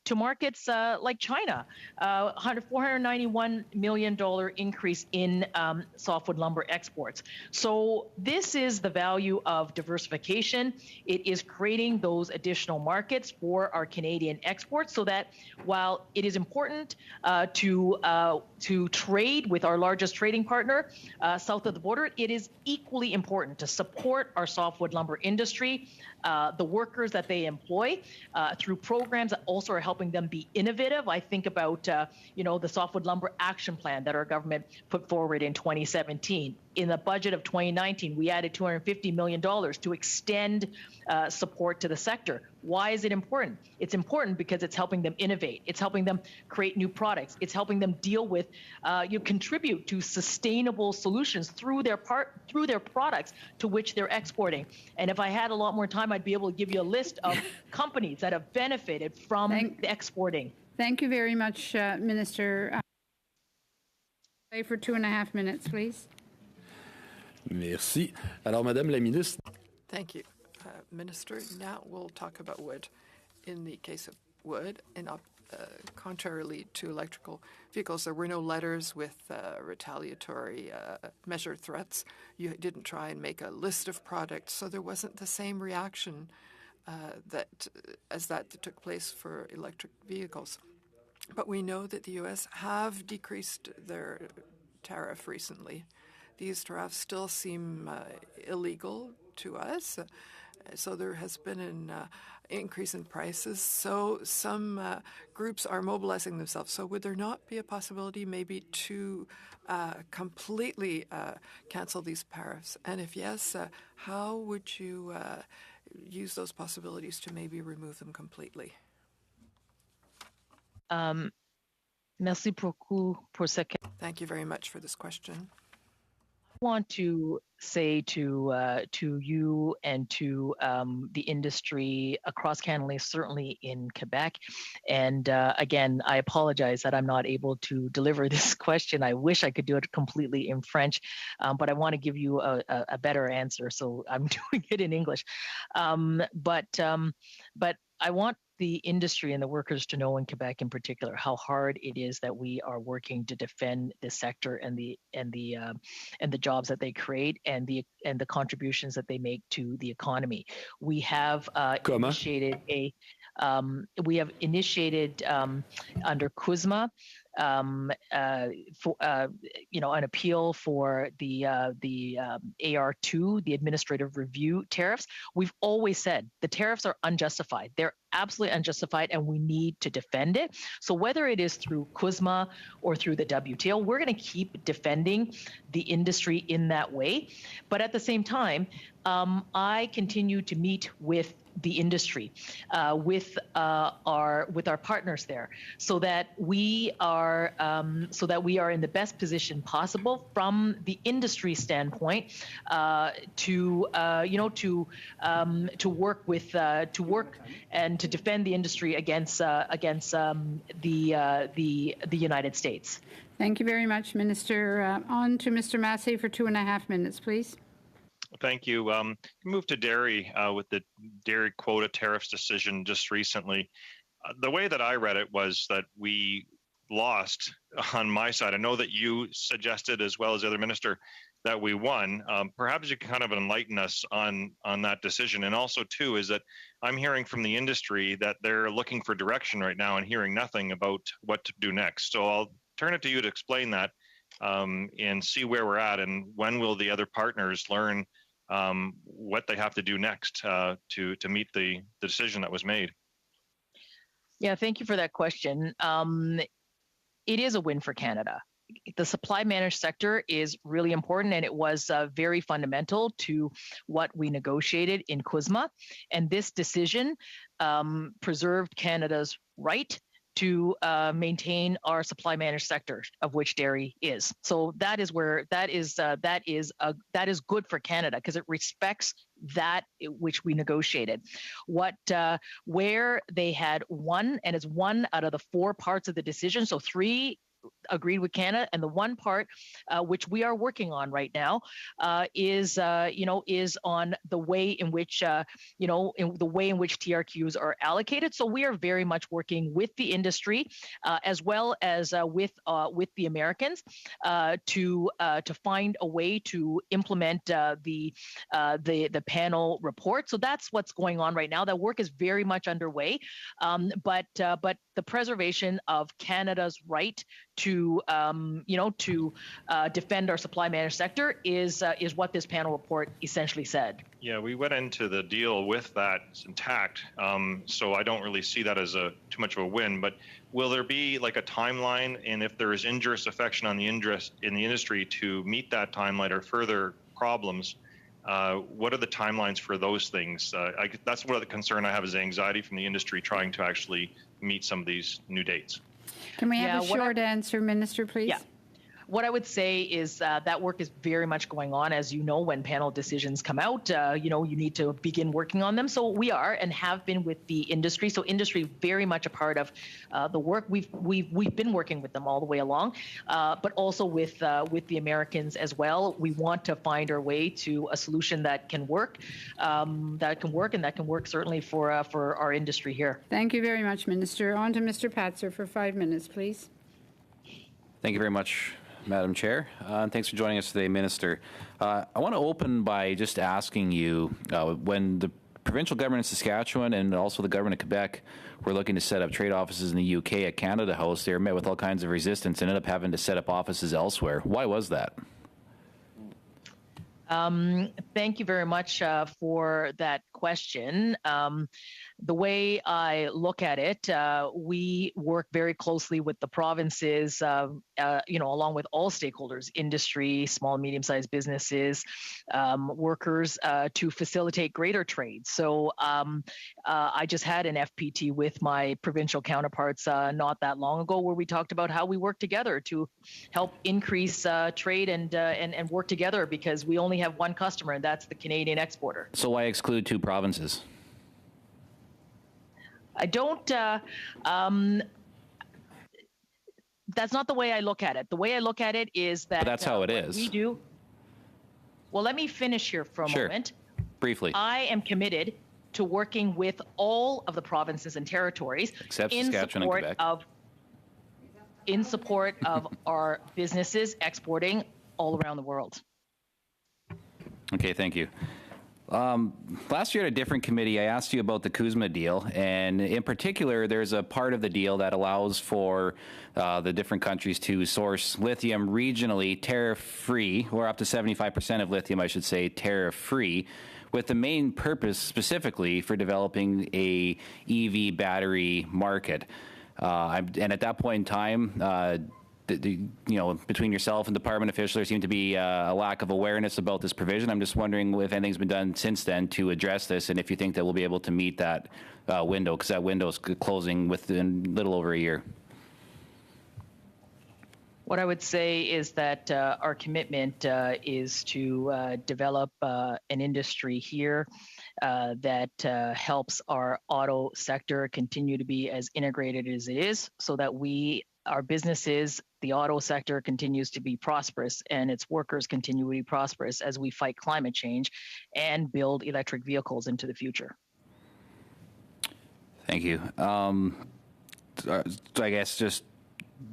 to markets like China, $491 million increase in softwood lumber exports. So this is the value of diversification. It is creating those additional markets for our Canadian exports, so that while it is important to trade with our largest trading partner south of the border, it is equally important to support our softwood lumber industry, the workers that they employ through programs that also are helping them be innovative. I think about the Softwood Lumber Action Plan that our government put forward in 2017. In the budget of 2019, we added $250 million to extend support to the sector. Why is it important? It's important because it's helping them innovate. It's helping them create new products. It's helping them deal with, contribute to sustainable solutions through their products to which they're exporting. And if I had a lot more time, I'd be able to give you a list of companies that have benefited from exporting. Thank you very much, Minister. For 2.5 minutes, please. Merci. Alors, Madame la Ministre. Thank you, Minister. Now we'll talk about wood. In the case of wood, and contrarily to electrical vehicles, there were no letters with retaliatory measure threats. You didn't try and make a list of products, so there wasn't the same reaction that took place for electric vehicles. But we know that the U.S. have decreased their tariff recently. These tariffs still seem illegal to us. So there has been an increase in prices. So some groups are mobilizing themselves. So would there not be a possibility maybe to completely cancel these tariffs? And if yes, how would you use those possibilities to maybe remove them completely? Merci beaucoup pour cette question. Thank you very much for this question. I want to say to you and to the industry across Canada, certainly in Quebec. And again, I apologize that I'm not able to deliver this question. I wish I could do it completely in French, but I want to give you a better answer, so I'm doing it in English. But I want the industry and the workers to know in Quebec in particular how hard it is that we are working to defend the sector and the jobs that they create and the contributions that they make to the economy. We have initiated under CUSMA an appeal for the AR2, the administrative review tariffs. We've always said the tariffs are unjustified. They're absolutely unjustified, and we need to defend it. So whether it is through CUSMA or through the WTO, we're going to keep defending the industry in that way. But at the same time, I continue to meet with the industry, with our partners there, so that we are in the best position possible from the industry standpoint to work and to defend the industry against the United States. Thank you very much, Minister. On to Mr. Massey for 2.5 minutes, please. Thank you. Move to dairy with the dairy quota tariffs decision just recently. The way that I read it was that we lost on my side. I know that you suggested, as well as the other minister, that we won. Perhaps you can kind of enlighten us on that decision. And also, too, is that I'm hearing from the industry that they're looking for direction right now and hearing nothing about what to do next. So I'll turn it to you to explain that and see where we're at, and when will the other partners learn what they have to do next to meet the decision that was made. Yeah, thank you for that question. It is a win for Canada. The supply managed sector is really important, and it was very fundamental to what we negotiated in CUSMA. And this decision preserved Canada's right to maintain our supply managed sector, of which dairy is. So that is good for Canada, because it respects that which we negotiated. Where they had one, and it's one out of the 4 parts of the decision. So 3 agreed with Canada, and the one part which we are working on right now is on the way in which TRQs are allocated. So we are very much working with the industry as well as with the Americans to find a way to implement the panel report. So that's what's going on right now. That work is very much underway, but the preservation of Canada's right to defend our supply managed sector is what this panel report essentially said. Yeah, we went into the deal with that intact, so I don't really see that as too much of a win. But will there be like a timeline, and if there is injurious affection on the industry to meet that timeline or further problems? What are the timelines for those things? That's one of the concern I have is anxiety from the industry trying to actually meet some of these new dates. Can we have a short answer, Minister, please? Yeah. What I would say is that work is very much going on. As you know, when panel decisions come out, you need to begin working on them. So we are and have been with the industry. So industry very much a part of the work. We've been working with them all the way along, but also with the Americans as well. We want to find our way to a solution that can work, and that can work certainly for our industry here. Thank you very much, Minister. On to Mr. Patzer for 5 minutes, please. Thank you very much, Madam Chair, and thanks for joining us today, Minister. I want to open by just asking you, when the provincial government in Saskatchewan and also the government of Quebec were looking to set up trade offices in the UK at Canada House, they were met with all kinds of resistance and ended up having to set up offices elsewhere. Why was that? Thank you very much for that question. The way I look at it, we work very closely with the provinces, along with all stakeholders, industry, small and medium-sized businesses, workers, to facilitate greater trade. So I just had an FPT with my provincial counterparts not that long ago, where we talked about how we work together to help increase trade and work together, because we only have one customer, and that's the Canadian exporter. So why exclude two provinces? I don't, that's not the way I look at it. The way I look at it is that— But that's how it is. We do. Well, let me finish here for a moment. Briefly. I am committed to working with all of the provinces and territories except Saskatchewan and Quebec, in support of our businesses exporting all around the world. Okay, thank you. Last year at a different committee, I asked you about the CUSMA deal, and in particular, there's a part of the deal that allows for the different countries to source lithium regionally tariff-free, or up to 75% of lithium, I should say, tariff-free, with the main purpose specifically for developing a EV battery market. And at that point in time, between yourself and department officials, there seemed to be a lack of awareness about this provision. I'm just wondering if anything's been done since then to address this, and if you think that we'll be able to meet that window, because that window is closing within a little over a year. What I would say is that our commitment is to develop an industry here that helps our auto sector continue to be as integrated as it is, so that our businesses, the auto sector, continues to be prosperous, and its workers continue to be prosperous as we fight climate change and build electric vehicles into the future. Thank you. So I guess just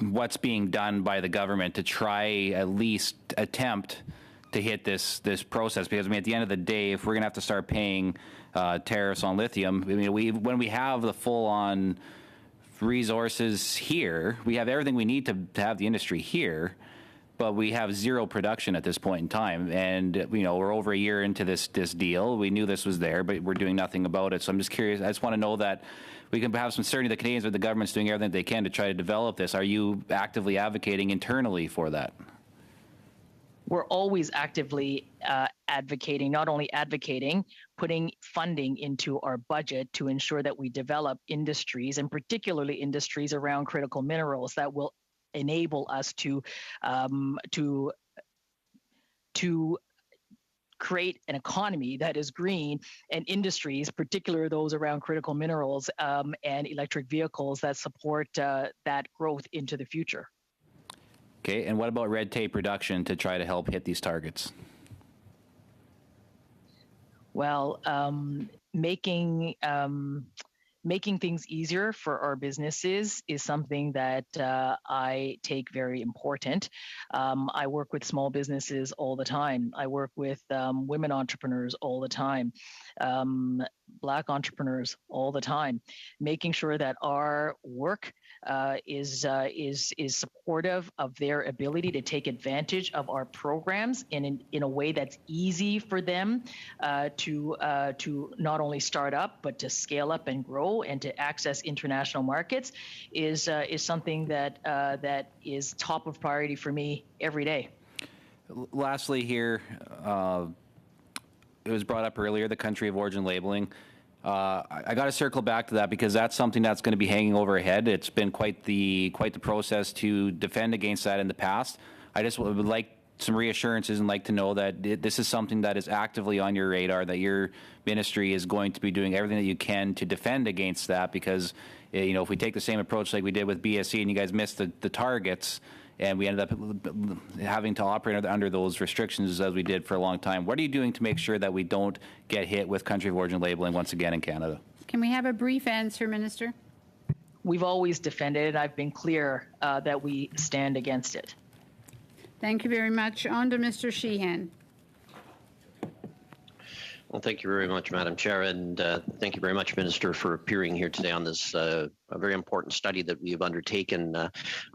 what's being done by the government to try at least attempt to hit this process, because I mean, at the end of the day, if we're going to have to start paying tariffs on lithium, I mean, when we have the full-on resources here, we have everything we need to have the industry here, but we have zero production at this point in time. And we're over a year into this deal. We knew this was there, but we're doing nothing about it. So I'm just curious. I just want to know that we can have some certainty the Canadians or the government's doing everything they can to try to develop this. Are you actively advocating internally for that? We're always actively advocating, not only advocating, putting funding into our budget to ensure that we develop industries, and particularly industries around critical minerals, that will enable us to create an economy that is green, and industries, particularly those around critical minerals and electric vehicles, that support that growth into the future. Okay, and what about red tape reduction to try to help hit these targets? Well, making things easier for our businesses is something that I take very important. I work with small businesses all the time. I work with women entrepreneurs all the time, Black entrepreneurs all the time, making sure that our work is supportive of their ability to take advantage of our programs in a way that's easy for them to not only start up but to scale up and grow and to access international markets is something that is top of priority for me every day. Lastly, here. It was brought up earlier, the country of origin labeling. I got to circle back to that because that's something that's going to be hanging over our head. It's been quite the process to defend against that in the past. I just would like some reassurances and like to know that this is something that is actively on your radar, that your ministry is going to be doing everything that you can to defend against that, because if we take the same approach like we did with BSE and you guys missed the targets, and we ended up having to operate under those restrictions as we did for a long time. What are you doing to make sure that we don't get hit with country of origin labeling once again in Canada? Can we have a brief answer, Minister? We've always defended it. I've been clear that we stand against it. Thank you very much. On to Mr. Sheehan. Well, thank you very much, Madam Chair, and thank you very much, Minister, for appearing here today on this a very important study that we have undertaken.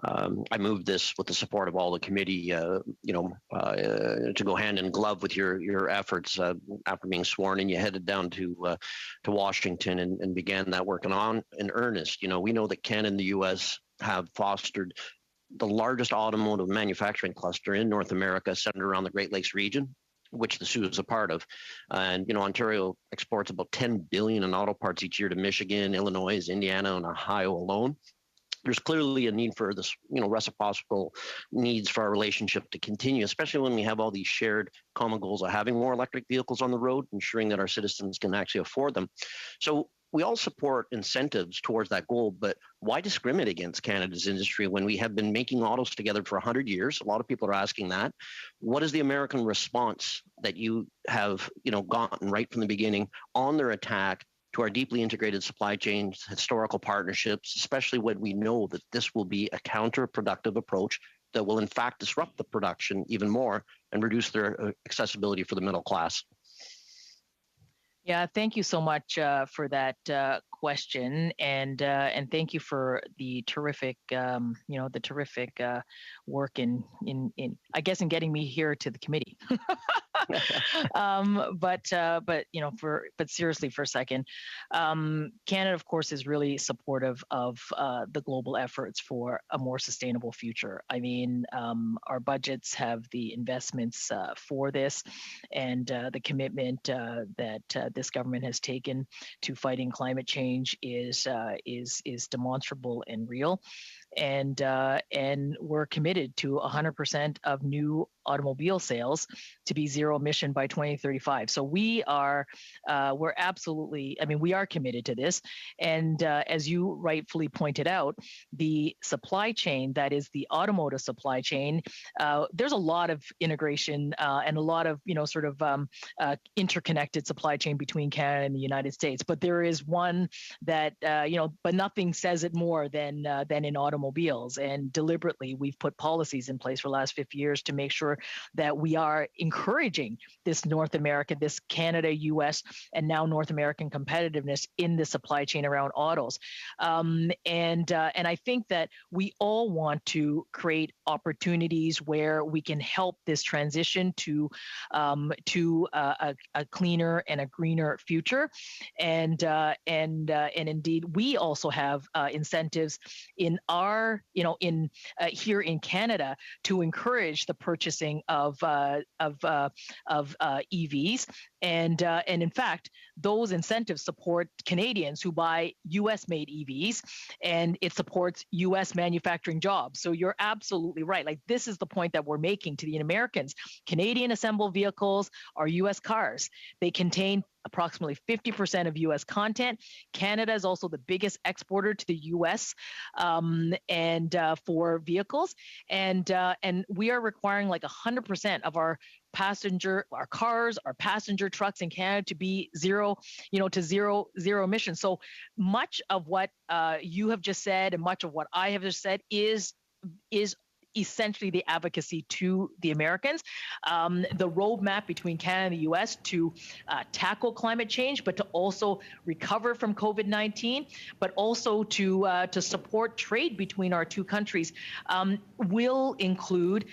I moved this with the support of all the committee, to go hand in glove with your efforts. After being sworn in, you headed down to Washington and began that work on in earnest. We know that Canada and the U.S. have fostered the largest automotive manufacturing cluster in North America, centered around the Great Lakes region, which the Sioux is a part of. And, Ontario exports about $10 billion in auto parts each year to Michigan, Illinois, Indiana, and Ohio alone. There's clearly a need for this, reciprocal needs for our relationship to continue, especially when we have all these shared common goals of having more electric vehicles on the road, ensuring that our citizens can actually afford them. So we all support incentives towards that goal, but why discriminate against Canada's industry when we have been making autos together for 100 years? A lot of people are asking that. What is the American response that you have, gotten right from the beginning on their attack to our deeply integrated supply chains, historical partnerships, especially when we know that this will be a counterproductive approach that will in fact disrupt the production even more and reduce their accessibility for the middle class? Yeah, thank you so much for that question, and thank you for the terrific, work in I guess in getting me here to the committee. But seriously for a second, Canada, of course, is really supportive of the global efforts for a more sustainable future. I mean, our budgets have the investments for this, and the commitment that this government has taken to fighting climate change is demonstrable and real. And we're committed to 100% of new automobile sales to be zero emission by 2035. So we're absolutely, we are committed to this. And as you rightfully pointed out, the supply chain, that is the automotive supply chain, there's a lot of integration and a lot of, interconnected supply chain between Canada and the United States. But there is one that, but nothing says it more than in automobiles. And deliberately, we've put policies in place for the last 50 years to make sure that we are encouraging this North America, this Canada, US, and now North American competitiveness in the supply chain around autos. And I think that we all want to create opportunities where we can help this transition to a cleaner and a greener future. And indeed, we also have incentives in our, here in Canada to encourage the purchasing of EVs, and in fact, those incentives support Canadians who buy U.S.-made EVs, and it supports U.S. manufacturing jobs. So you're absolutely right. Like, this is the point that we're making to the Americans. Canadian assembled vehicles are U.S. cars. They contain approximately 50% of U.S. content. Canada is also the biggest exporter to the U.S. And for vehicles, and we are requiring like 100% of our cars, our passenger trucks in Canada to be zero emissions. So much of what you have just said and much of what I have just said is essentially the advocacy to the Americans, the roadmap between Canada and the U.S. to tackle climate change, but to also recover from COVID-19, but also to support trade between our two countries, will include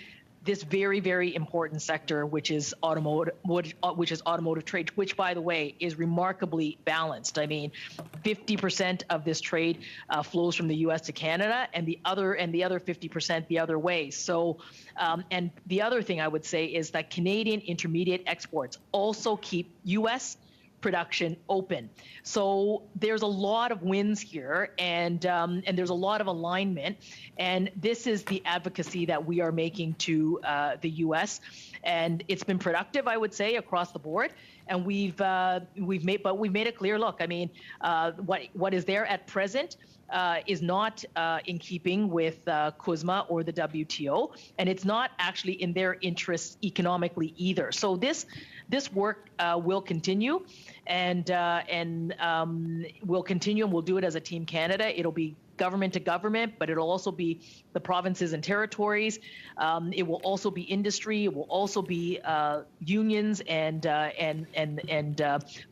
this very, very important sector, which is automotive trade, which, by the way, is remarkably balanced. I mean, 50% of this trade flows from the U.S. to Canada, and the other 50% the other way. So, and the other thing I would say is that Canadian intermediate exports also keep U.S. production open. So there's a lot of wins here, and there's a lot of alignment, and this is the advocacy that we are making to the U.S. and it's been productive, I would say, across the board. And we've made it clear. Look, I mean, what is there at present is not in keeping with CUSMA or the WTO, and it's not actually in their interests economically either. So this work will continue, and we'll continue, and we'll do it as a Team Canada. It'll be government to government, but it'll also be the provinces and territories. It will also be industry. It will also be unions and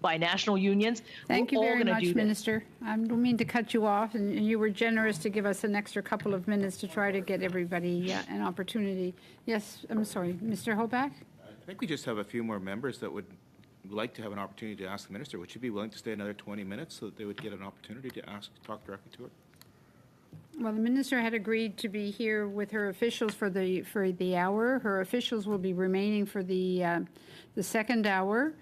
binational unions. Thank you very much, Minister. I don't mean to cut you off, and you were generous to give us an extra couple of minutes to try to get everybody an opportunity. Yes, I'm sorry, Mr. Hoback? I think we just have a few more members that would like to have an opportunity to ask the minister. Would you be willing to stay another 20 minutes so that they would get an opportunity to talk directly to her? Well, the minister had agreed to be here with her officials for the hour. Her officials will be remaining for the second hour,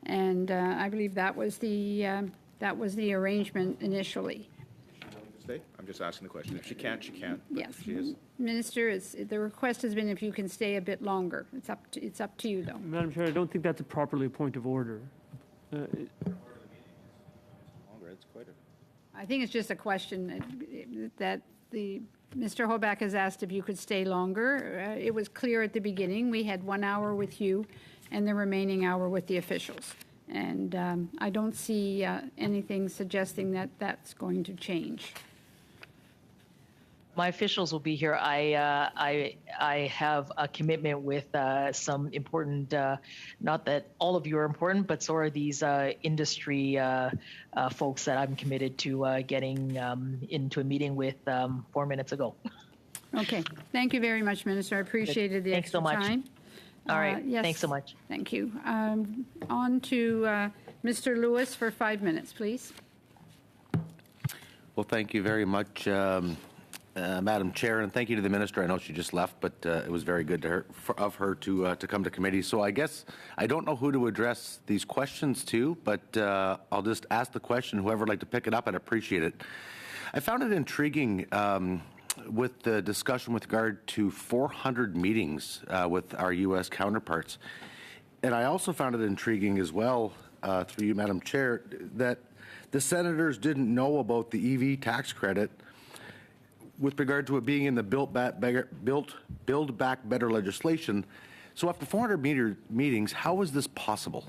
and I believe that was the arrangement initially. Stay? I'm just asking the question. If she can't, she can't. Yes, she is. Minister, the request has been if you can stay a bit longer. It's up to you, though. Madam Chair, I don't think that's a properly point of order. I think it's just a question that Mr. Hoback has asked if you could stay longer. It was clear at the beginning. We had 1 hour with you and the remaining hour with the officials. And I don't see anything suggesting that that's going to change. My officials will be here. I have a commitment with some important, not that all of you are important, but so are these industry folks that I'm committed to getting into a meeting with 4 minutes ago. Okay. Thank you very much, Minister. I appreciated the extra time. All right. Yes. Thanks so much. Thank you. On to Mr. Lewis for 5 minutes, please. Well, thank you very much, Madam Chair, and thank you to the Minister. I know she just left, but it was very good of her to come to committee. So I guess I don't know who to address these questions to, but I'll just ask the question. Whoever would like to pick it up, I'd appreciate it. I found it intriguing with the discussion with regard to 400 meetings with our U.S. counterparts. And I also found it intriguing as well, through you, Madam Chair, that the senators didn't know about the EV tax credit with regard to it being in the Build Back Better legislation. So after 400 meetings, how is this possible?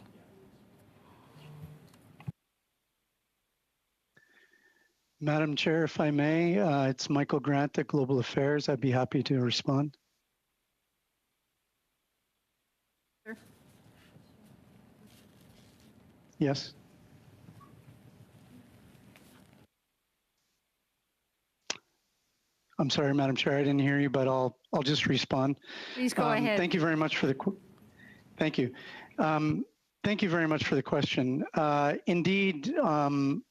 Madam Chair, if I may, it's Michael Grant at Global Affairs. I'd be happy to respond. Sure. Yes. I'm sorry, Madam Chair, I didn't hear you, but I'll just respond. Please go ahead. Thank you very much for the thank you. Thank you very much for the question. Indeed, on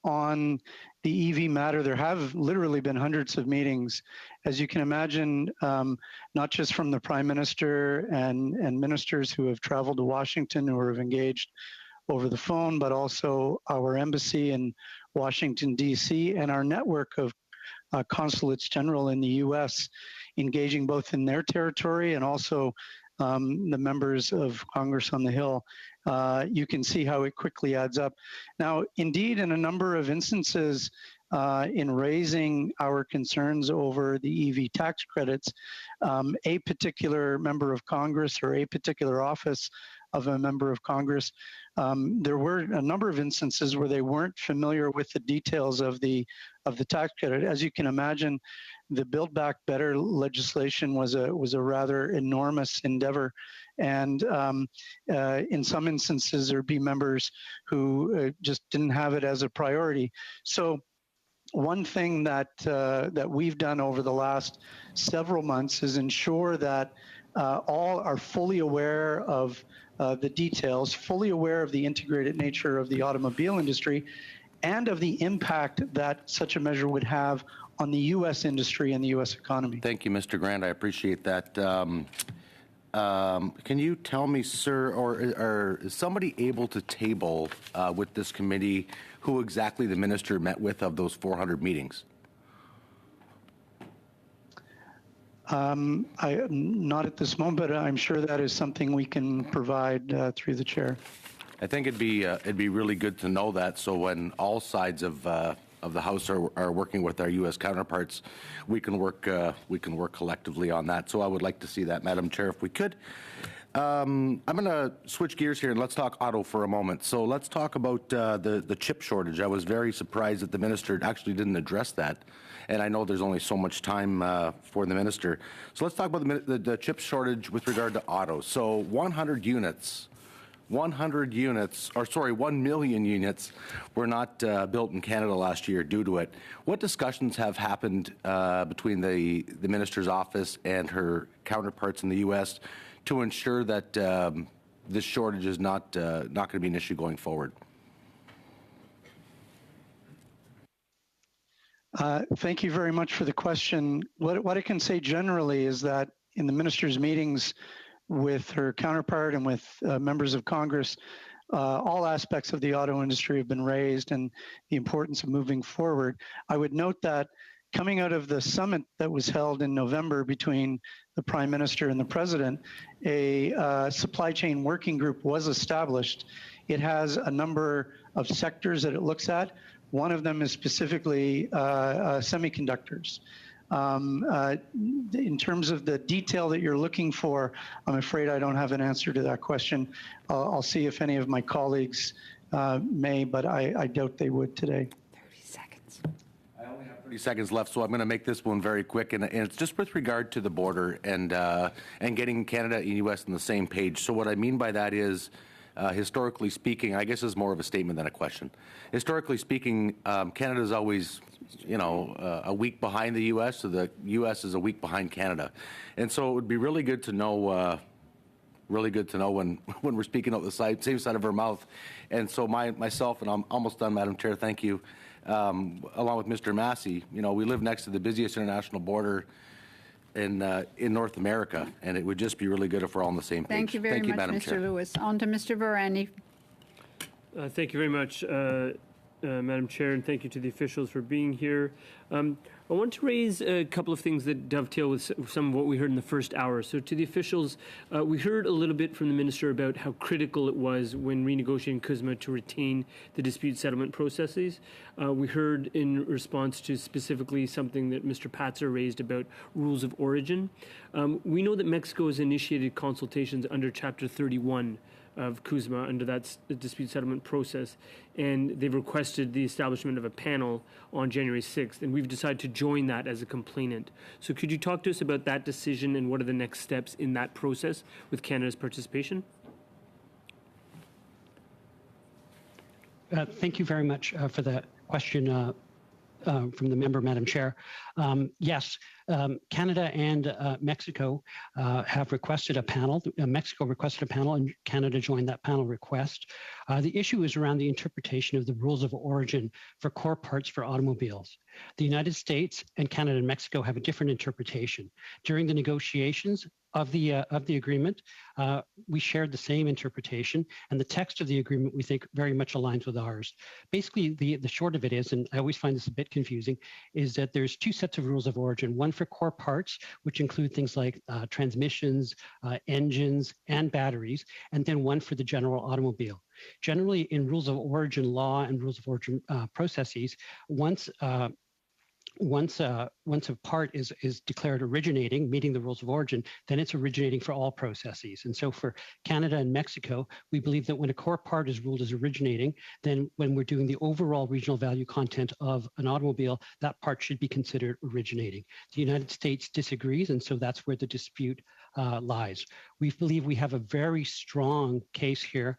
the EV matter, there have literally been hundreds of meetings. As you can imagine, not just from the Prime Minister and ministers who have traveled to Washington who have engaged over the phone, but also our embassy in Washington, D.C., and our network of consulates general in the U.S., engaging both in their territory and also the members of Congress on the Hill, you can see how it quickly adds up. Now, indeed, in a number of instances, in raising our concerns over the EV tax credits, a particular member of Congress or a particular office of a member of Congress, there were a number of instances where they weren't familiar with the details of the tax credit. As you can imagine, the Build Back Better legislation was a rather enormous endeavor, and in some instances there'd be members who just didn't have it as a priority. So one thing that that we've done over the last several months is ensure that all are fully aware of the details, fully aware of the integrated nature of the automobile industry, and of the impact that such a measure would have on the U.S. industry and the U.S. economy. Thank you, Mr. Grant. I appreciate that. Can you tell me, sir, or is somebody able to table with this committee who exactly the minister met with of those 400 meetings? Not at this moment, but I'm sure that is something we can provide through the chair. I think it'd be really good to know that, so when all sides of the House are working with our U.S. counterparts, we can work collectively on that. So I would like to see that, Madam Chair, if we could. I'm going to switch gears here and let's talk auto for a moment. So let's talk about the chip shortage. I was very surprised that the minister actually didn't address that, and I know there's only so much time for the minister. So let's talk about the chip shortage with regard to auto. So 1 million units were not built in Canada last year due to it. What discussions have happened between the minister's office and her counterparts in the U.S. to ensure that this shortage is not going to be an issue going forward? Thank you very much for the question. What I can say generally is that in the minister's meetings with her counterpart and with members of Congress, all aspects of the auto industry have been raised and the importance of moving forward. I would note that coming out of the summit that was held in November between the Prime Minister and the President, a supply chain working group was established. It has a number of sectors that it looks at. One of them is specifically semiconductors. In terms of the detail that you're looking for, I'm afraid I don't have an answer to that question. I'll see if any of my colleagues may, but I doubt they would today. 30 seconds. I only have 30 seconds left, so I'm going to make this one very quick, and it's just with regard to the border and getting Canada and U.S. on the same page. So what I mean by that is, historically speaking, I guess it's more of a statement than a question. Historically speaking, Canada is always, a week behind the U.S., so the U.S. is a week behind Canada. And so it would be really good to know when we're speaking out the same side of our mouth. And so myself, and I'm almost done, Madam Chair, thank you, along with Mr. Massey, we live next to the busiest international border in North America, and it would just be really good if we're all on the same page. Thank you very much, Madam Mr. Chair. Lewis. On to Mr. Varani. Thank you very much, Madam Chair, and thank you to the officials for being here. I want to raise a couple of things that dovetail with some of what we heard in the first hour. So to the officials, we heard a little bit from the minister about how critical it was when renegotiating CUSMA to retain the dispute settlement processes. We heard in response to specifically something that Mr. Patzer raised about rules of origin. We know that Mexico has initiated consultations under Chapter 31 of CUSMA under that dispute settlement process, and they've requested the establishment of a panel on January 6th, and we've decided to join that as a complainant. So could you talk to us about that decision and what are the next steps in that process with Canada's participation? Thank you very much for the question from the member, Madam Chair. Yes, Canada and Mexico have requested a panel. Mexico requested a panel and Canada joined that panel request. The issue is around the interpretation of the rules of origin for core parts for automobiles. The United States and Canada and Mexico have a different interpretation. During the negotiations, of the agreement, we shared the same interpretation, and the text of the agreement we think very much aligns with ours. Basically, the short of it is, and I always find this a bit confusing, is that there's two sets of rules of origin: one for core parts, which include things like transmissions, engines, and batteries, and then one for the general automobile. Generally, in rules of origin law and rules of origin processes, once a part is declared originating, meeting the rules of origin, then it's originating for all processes. And so for Canada and Mexico, we believe that when a core part is ruled as originating, then when we're doing the overall regional value content of an automobile, that part should be considered originating. The United States disagrees, and so that's where the dispute lies. We believe we have a very strong case here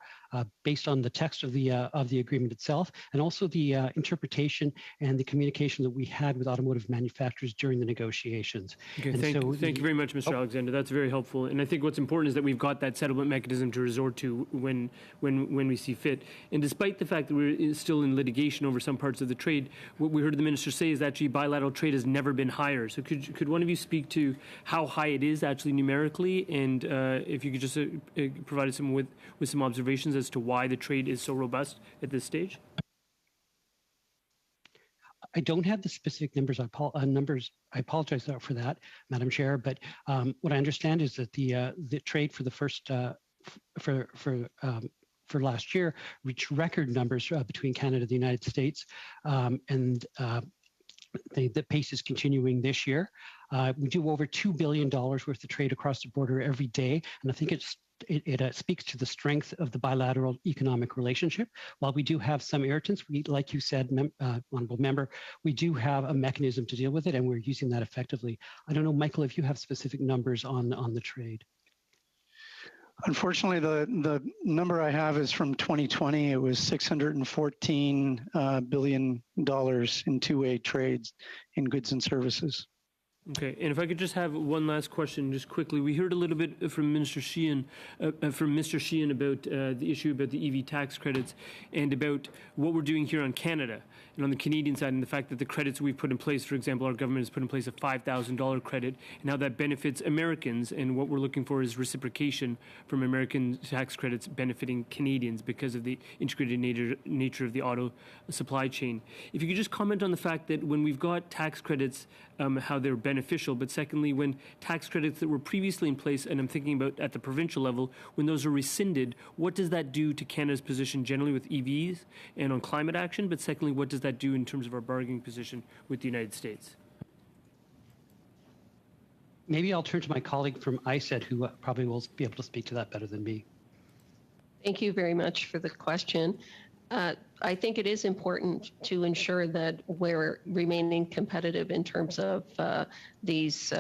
based on the text of the agreement itself, and also the interpretation and the communication that we had with automotive manufacturers during the negotiations. Okay, thank you very much, Mr. Alexander. That's very helpful. And I think what's important is that we've got that settlement mechanism to resort to when we see fit. And despite the fact that we're still in litigation over some parts of the trade, what we heard the minister say is that actually bilateral trade has never been higher. So could one of you speak to how high it is actually numerically, and if you could just provide us with some observations as to why the trade is so robust at this stage? I don't have the specific numbers. I apologize for that, Madam Chair. But what I understand is that the trade for the first for last year reached record numbers between Canada and the United States, and the pace is continuing this year. We do over $2 billion worth of trade across the border every day, and I think it speaks to the strength of the bilateral economic relationship. While we do have some irritants, like you said, Honourable Member, we do have a mechanism to deal with it, and we're using that effectively. I don't know, Michael, if you have specific numbers on the trade. Unfortunately, the number I have is from 2020. It was $614 billion in two-way trades in goods and services. Okay, and if I could just have one last question, just quickly. We heard a little bit from Mr. Sheehan about the issue about the EV tax credits and about what we're doing here on Canada and on the Canadian side, and the fact that the credits we've put in place, for example, our government has put in place a $5,000 credit, and how that benefits Americans, and what we're looking for is reciprocation from American tax credits benefiting Canadians because of the integrated nature of the auto supply chain. If you could just comment on the fact that when we've got tax credits, how they're beneficial, but secondly, when tax credits that were previously in place, and I'm thinking about at the provincial level, when those are rescinded, what does that do to Canada's position generally with EVs and on climate action? But secondly, what does that do in terms of our bargaining position with the United States? Maybe I'll turn to my colleague from ICIIT, who probably will be able to speak to that better than me. Thank you very much for the question. I think it is important to ensure that we're remaining competitive in terms of these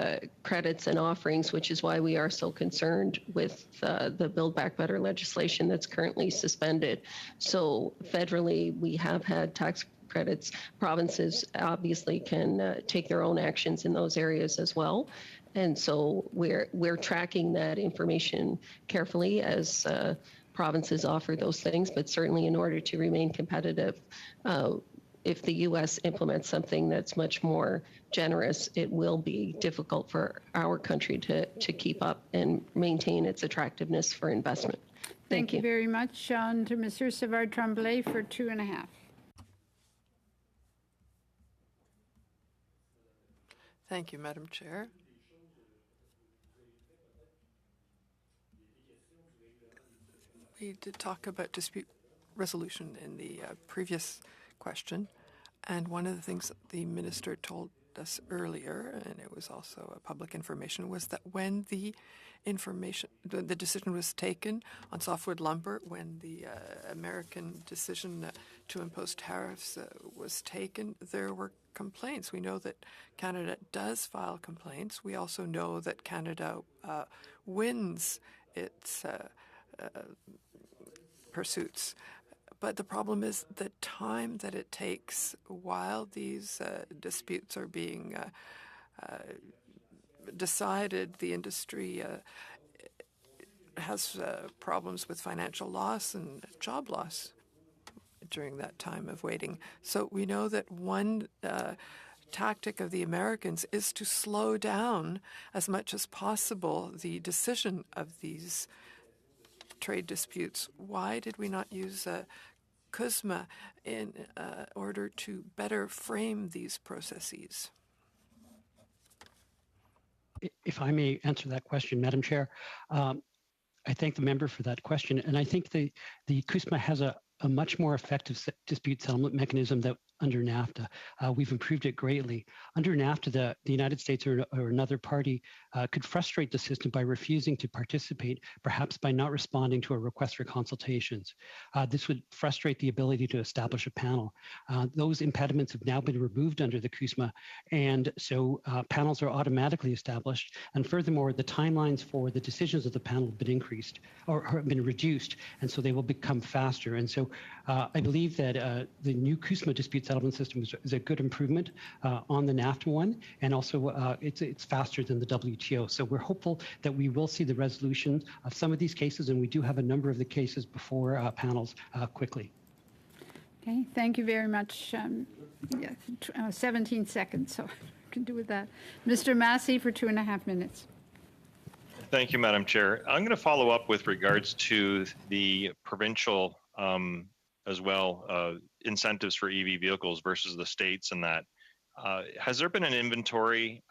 credits and offerings, which is why we are so concerned with the Build Back Better legislation that's currently suspended. So federally, we have had tax credits. Provinces obviously can take their own actions in those areas as well. And so we're tracking that information carefully as provinces offer those things, but certainly in order to remain competitive, if the U.S. implements something that's much more generous, it will be difficult for our country to keep up and maintain its attractiveness for investment. Thank you very much. On to Monsieur Savard-Tremblay for 2.5. Thank you, Madam Chair. We did talk about dispute resolution in the previous question, and one of the things that the minister told us earlier, and it was also public information, was that when the decision was taken on softwood lumber, when the American decision to impose tariffs was taken, there were complaints. We know that Canada does file complaints. We also know that Canada wins its pursuits. But the problem is the time that it takes while these disputes are being decided. The industry has problems with financial loss and job loss during that time of waiting. So we know that one tactic of the Americans is to slow down as much as possible the decision of these trade disputes. Why did we not use CUSMA in order to better frame these processes? If I may answer that question, Madam Chair, I thank the member for that question. And I think the CUSMA has a much more effective dispute settlement mechanism that under NAFTA. We've improved it greatly. Under NAFTA, the United States or another party could frustrate the system by refusing to participate, perhaps by not responding to a request for consultations. This would frustrate the ability to establish a panel. Those impediments have now been removed under the CUSMA, and so panels are automatically established. And furthermore, the timelines for the decisions of the panel have been increased or have been reduced, and so they will become faster. And so I believe that the new CUSMA dispute settlement system is a good improvement on the NAFTA one, and also it's faster than the WTO. So we're hopeful that we will see the resolution of some of these cases, and we do have a number of the cases before panels quickly. Okay, thank you very much. 17 seconds, so I can do with that. Mr. Massey for 2.5 minutes. Thank you, Madam Chair. I'm going to follow up with regards to the provincial as well incentives for EV vehicles versus the states and that. Has there been an inventory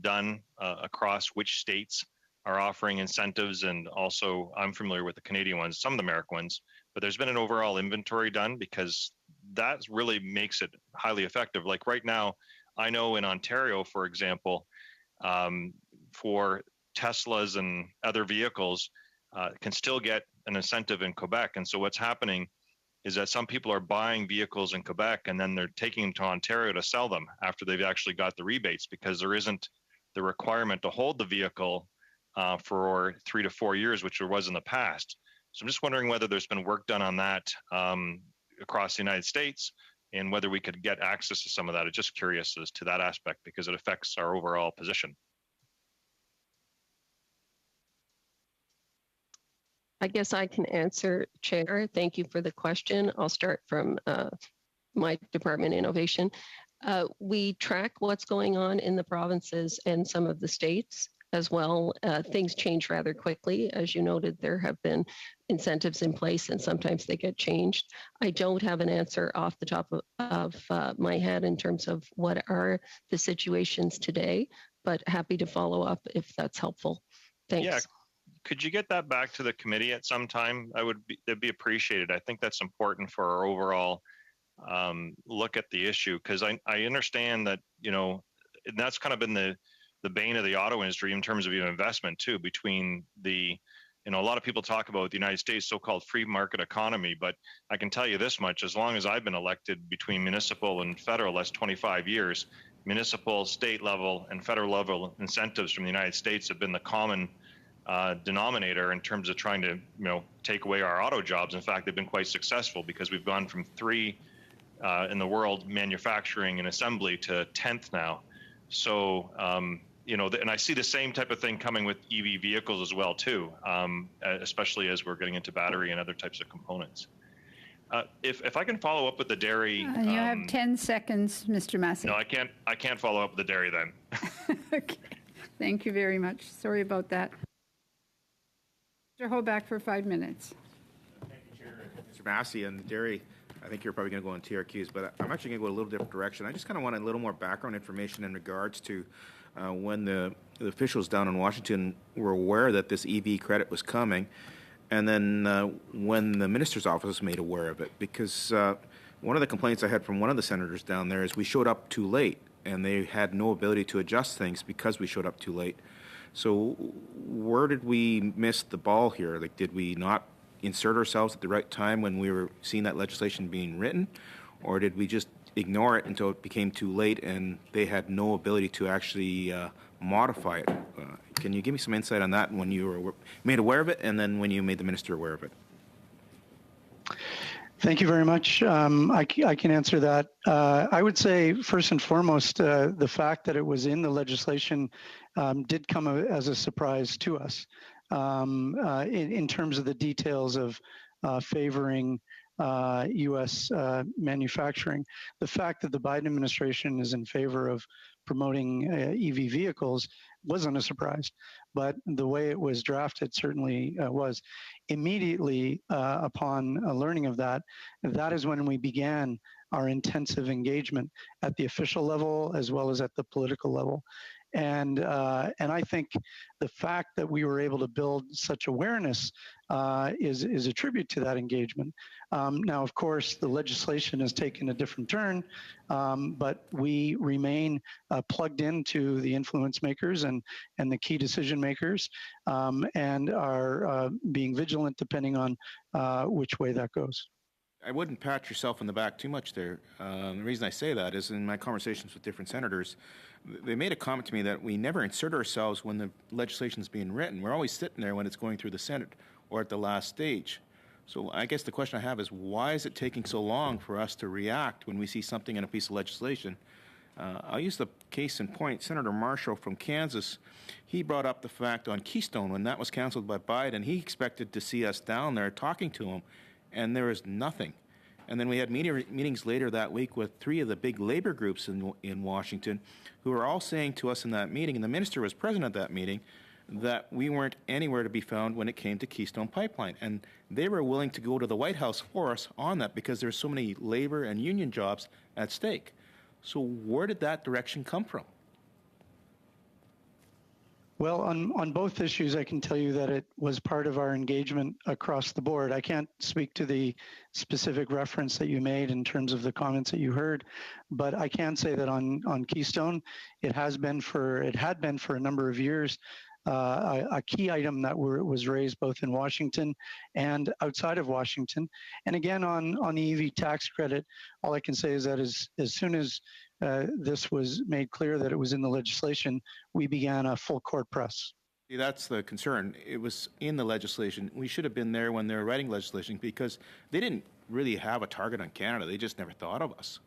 done across which states are offering incentives? And also, I'm familiar with the Canadian ones, some of the American ones, but there's been an overall inventory done, because that really makes it highly effective. Like right now, I know in Ontario, for example, for Teslas and other vehicles, can still get an incentive in Quebec. And so what's happening is that some people are buying vehicles in Quebec and then they're taking them to Ontario to sell them after they've actually got the rebates, because there isn't the requirement to hold the vehicle for 3 to 4 years, which there was in the past. So I'm just wondering whether there's been work done on that across the United States, and whether we could get access to some of that. I'm just curious as to that aspect, because it affects our overall position. I guess I can answer, Chair. Thank you for the question. I'll start from my department, Innovation. We track what's going on in the provinces and some of the states as well. Things change rather quickly. As you noted, there have been incentives in place and sometimes they get changed. I don't have an answer off the top of my head in terms of what are the situations today, but happy to follow up if that's helpful. Thanks. Yeah. Could you get that back to the committee at some time? That'd be appreciated. I think that's important for our overall look at the issue, because I understand that, you know, and that's kind of been the bane of the auto industry in terms of investment too, between the, you know, a lot of people talk about the United States so-called free market economy, but I can tell you this much: as long as I've been elected, between municipal and federal, that's 25 years, municipal, state level, and federal level incentives from the United States have been the common denominator in terms of trying to, you know, take away our auto jobs. In fact, they've been quite successful, because we've gone from 3 in the world manufacturing and assembly to 10th now. So, you know, and I see the same type of thing coming with EV vehicles as well too, especially as we're getting into battery and other types of components. If I can follow up with the dairy, you have 10 seconds, Mr. Massey. No, I can't follow up with the dairy then. Okay, thank you very much. Sorry about that. Mr. Hoback for 5 minutes. Thank you, Chair. Mr. Massey, and dairy, I think you're probably going to go on TRQs, but I'm actually going to go a little different direction. I just kind of want a little more background information in regards to when the officials down in Washington were aware that this EV credit was coming, and then when the minister's office was made aware of it. Because one of the complaints I had from one of the senators down there is we showed up too late, and they had no ability to adjust things because we showed up too late. So where did we miss the ball here? Like, did we not insert ourselves at the right time when we were seeing that legislation being written? Or did we just ignore it until it became too late and they had no ability to actually modify it? Can you give me some insight on that, when you were made aware of it and then when you made the minister aware of it? Thank you very much. I can answer that. I would say, first and foremost, the fact that it was in the legislation did come as a surprise to us in terms of the details of favoring U.S. Manufacturing. The fact that the Biden administration is in favor of promoting EV vehicles wasn't a surprise, but the way it was drafted certainly was. Immediately upon learning of that, that is when we began our intensive engagement at the official level as well as at the political level. And I think the fact that we were able to build such awareness is a tribute to that engagement. Now, of course, the legislation has taken a different turn, but we remain plugged into the influence makers and the key decision makers, and are being vigilant depending on which way that goes. I wouldn't pat yourself on the back too much there. The reason I say that is in my conversations with different senators, they made a comment to me that we never insert ourselves when the legislation is being written. We're always sitting there when it's going through the Senate or at the last stage. So I guess the question I have is, why is it taking so long for us to react when we see something in a piece of legislation? I'll use the case in point. Senator Marshall from Kansas, he brought up the fact on Keystone when that was canceled by Biden, he expected to see us down there talking to him, and there is nothing. And then we had meetings later that week with 3 of the big labor groups in Washington who were all saying to us in that meeting, and the minister was present at that meeting, that we weren't anywhere to be found when it came to Keystone Pipeline. And they were willing to go to the White House for us on that because there's so many labor and union jobs at stake. So where did that direction come from? Well, on both issues, I can tell you that it was part of our engagement across the board. I can't speak to the specific reference that you made in terms of the comments that you heard, but I can say that on Keystone, it had been for a number of years a key item that was raised both in Washington and outside of Washington. And again, on the EV tax credit, all I can say is that as soon as this was made clear that it was in the legislation, we began a full court press. See, that's the concern. It was in the legislation. We should have been there when they were writing legislation because they didn't really have a target on Canada. They just never thought of us.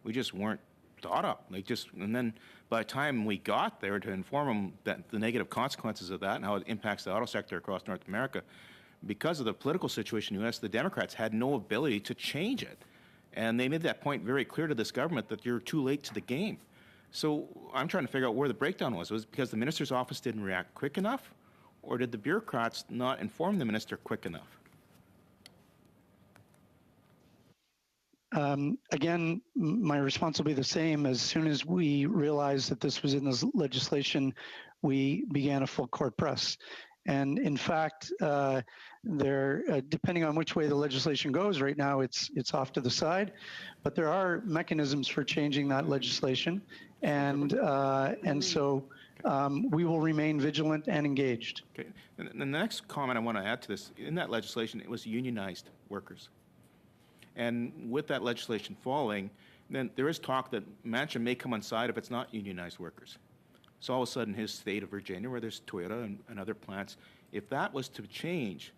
We just weren't thought of. And then by the time we got there to inform them that the negative consequences of that and how it impacts the auto sector across North America, because of the political situation in the U.S., the Democrats had no ability to change it. And they made that point very clear to this government that you're too late to the game. So I'm trying to figure out where the breakdown was. Was it because the minister's office didn't react quick enough? Or did the bureaucrats not inform the minister quick enough? Again, my response will be the same. As soon as we realized that this was in this legislation, we began a full court press. And in fact, depending on which way the legislation goes right now, it's off to the side. But there are mechanisms for changing that legislation. And so we will remain vigilant and engaged. Okay. And the next comment I want to add to this, in that legislation, it was unionized workers. And with that legislation falling, then there is talk that Manchin may come on side if it's not unionized workers. So all of a sudden, his state of Virginia, where there's Toyota and other plants, if that was to change,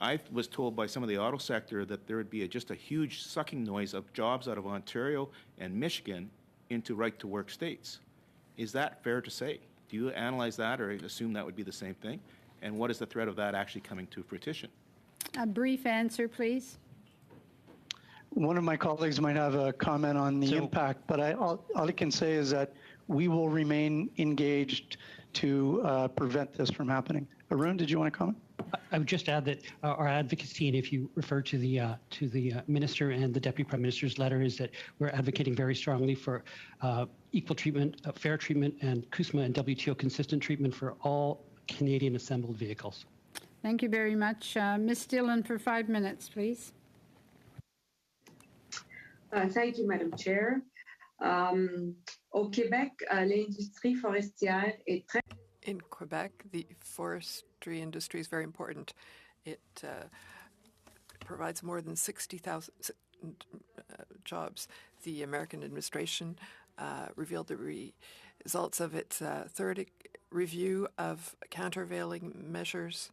I was told by some of the auto sector that there would be just a huge sucking noise of jobs out of Ontario and Michigan into right-to-work states. Is that fair to say? Do you analyze that or assume that would be the same thing? And what is the threat of that actually coming to fruition? A brief answer, please. One of my colleagues might have a comment on the impact, but all I can say is that we will remain engaged to prevent this from happening. Arun, did you want to comment? I would just add that our advocacy, and if you refer to the minister and the deputy prime minister's letter, is that we're advocating very strongly for equal treatment, fair treatment, and CUSMA and WTO consistent treatment for all Canadian assembled vehicles. Thank you very much. Ms. Dillon, for 5 minutes, please. Thank you, Madam Chair. Au Québec, l'industrie forestière est très... In Quebec, the forestry industry is very important. It provides more than 60,000 jobs. The American administration revealed the results of its third review of countervailing measures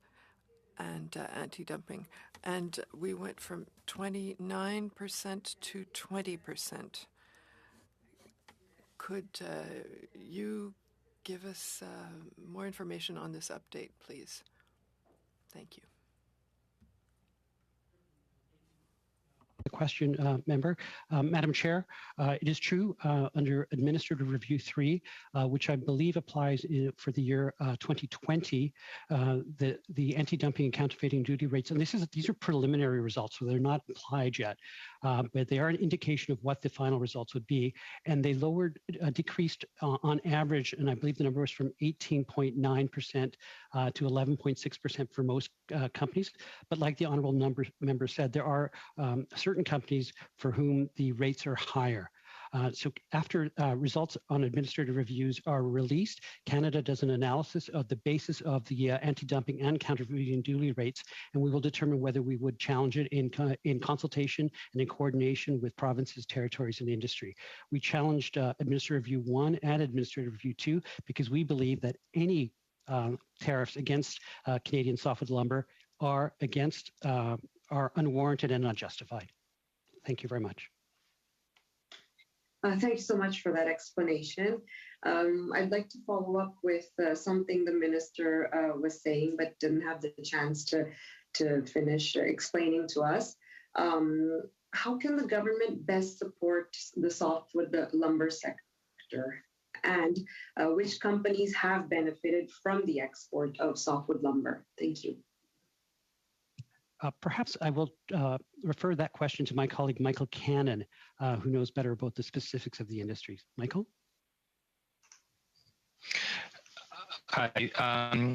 and anti-dumping. And we went from 29% to 20%. Could you give us more information on this update, please? Thank you. question, member. Madam Chair, it is true under Administrative Review 3, which I believe applies for the year 2020, the anti-dumping and counterfeiting duty rates, and these are preliminary results, so they're not applied yet, but they are an indication of what the final results would be, and they decreased on average, and I believe the number was from 18.9% to 11.6% for most companies. But like the honourable member said, there are certain companies for whom the rates are higher. So after results on administrative reviews are released, Canada does an analysis of the basis of the anti-dumping and counterfeiting duty rates, and we will determine whether we would challenge it in consultation and in coordination with provinces, territories, and industry. We challenged Administrative Review 1 and Administrative Review 2 because we believe that any tariffs against Canadian softwood lumber are unwarranted and unjustified. Thank you very much. Thank you so much for that explanation. I'd like to follow up with something the minister was saying, but didn't have the chance to finish explaining to us. How can the government best support the softwood lumber sector? And which companies have benefited from the export of softwood lumber? Thank you. Perhaps I will refer that question to my colleague, Michael Cannon, who knows better about the specifics of the industries. Michael? Hi,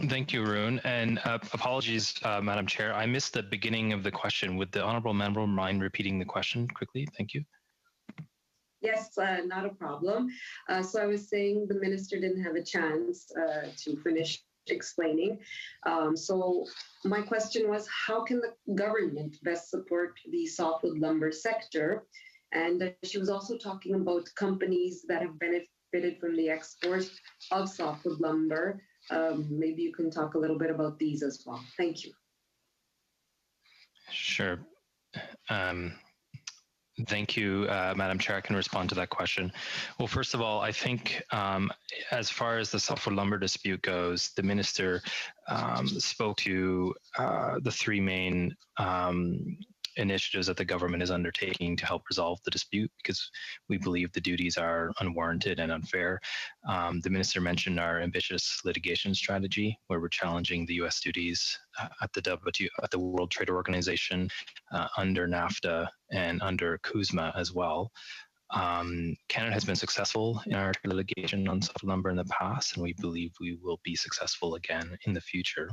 thank you, Arun, and apologies, Madam Chair. I missed the beginning of the question. Would the honourable member mind repeating the question quickly? Thank you. Yes, not a problem. So I was saying the minister didn't have a chance to finish explaining. So my question was, how can the government best support the softwood lumber sector? And she was also talking about companies that have benefited from the export of softwood lumber. Maybe you can talk a little bit about these as well. Thank you. Sure. Thank you, Madam Chair. I can respond to that question. Well, first of all, I think as far as the softwood lumber dispute goes, the minister spoke to the three main initiatives that the government is undertaking to help resolve the dispute, because we believe the duties are unwarranted and unfair. The minister mentioned our ambitious litigation strategy, where we're challenging the U.S. duties at the World Trade Organization, under NAFTA, and under CUSMA as well. Canada has been successful in our litigation on softwood lumber in the past, and we believe we will be successful again in the future.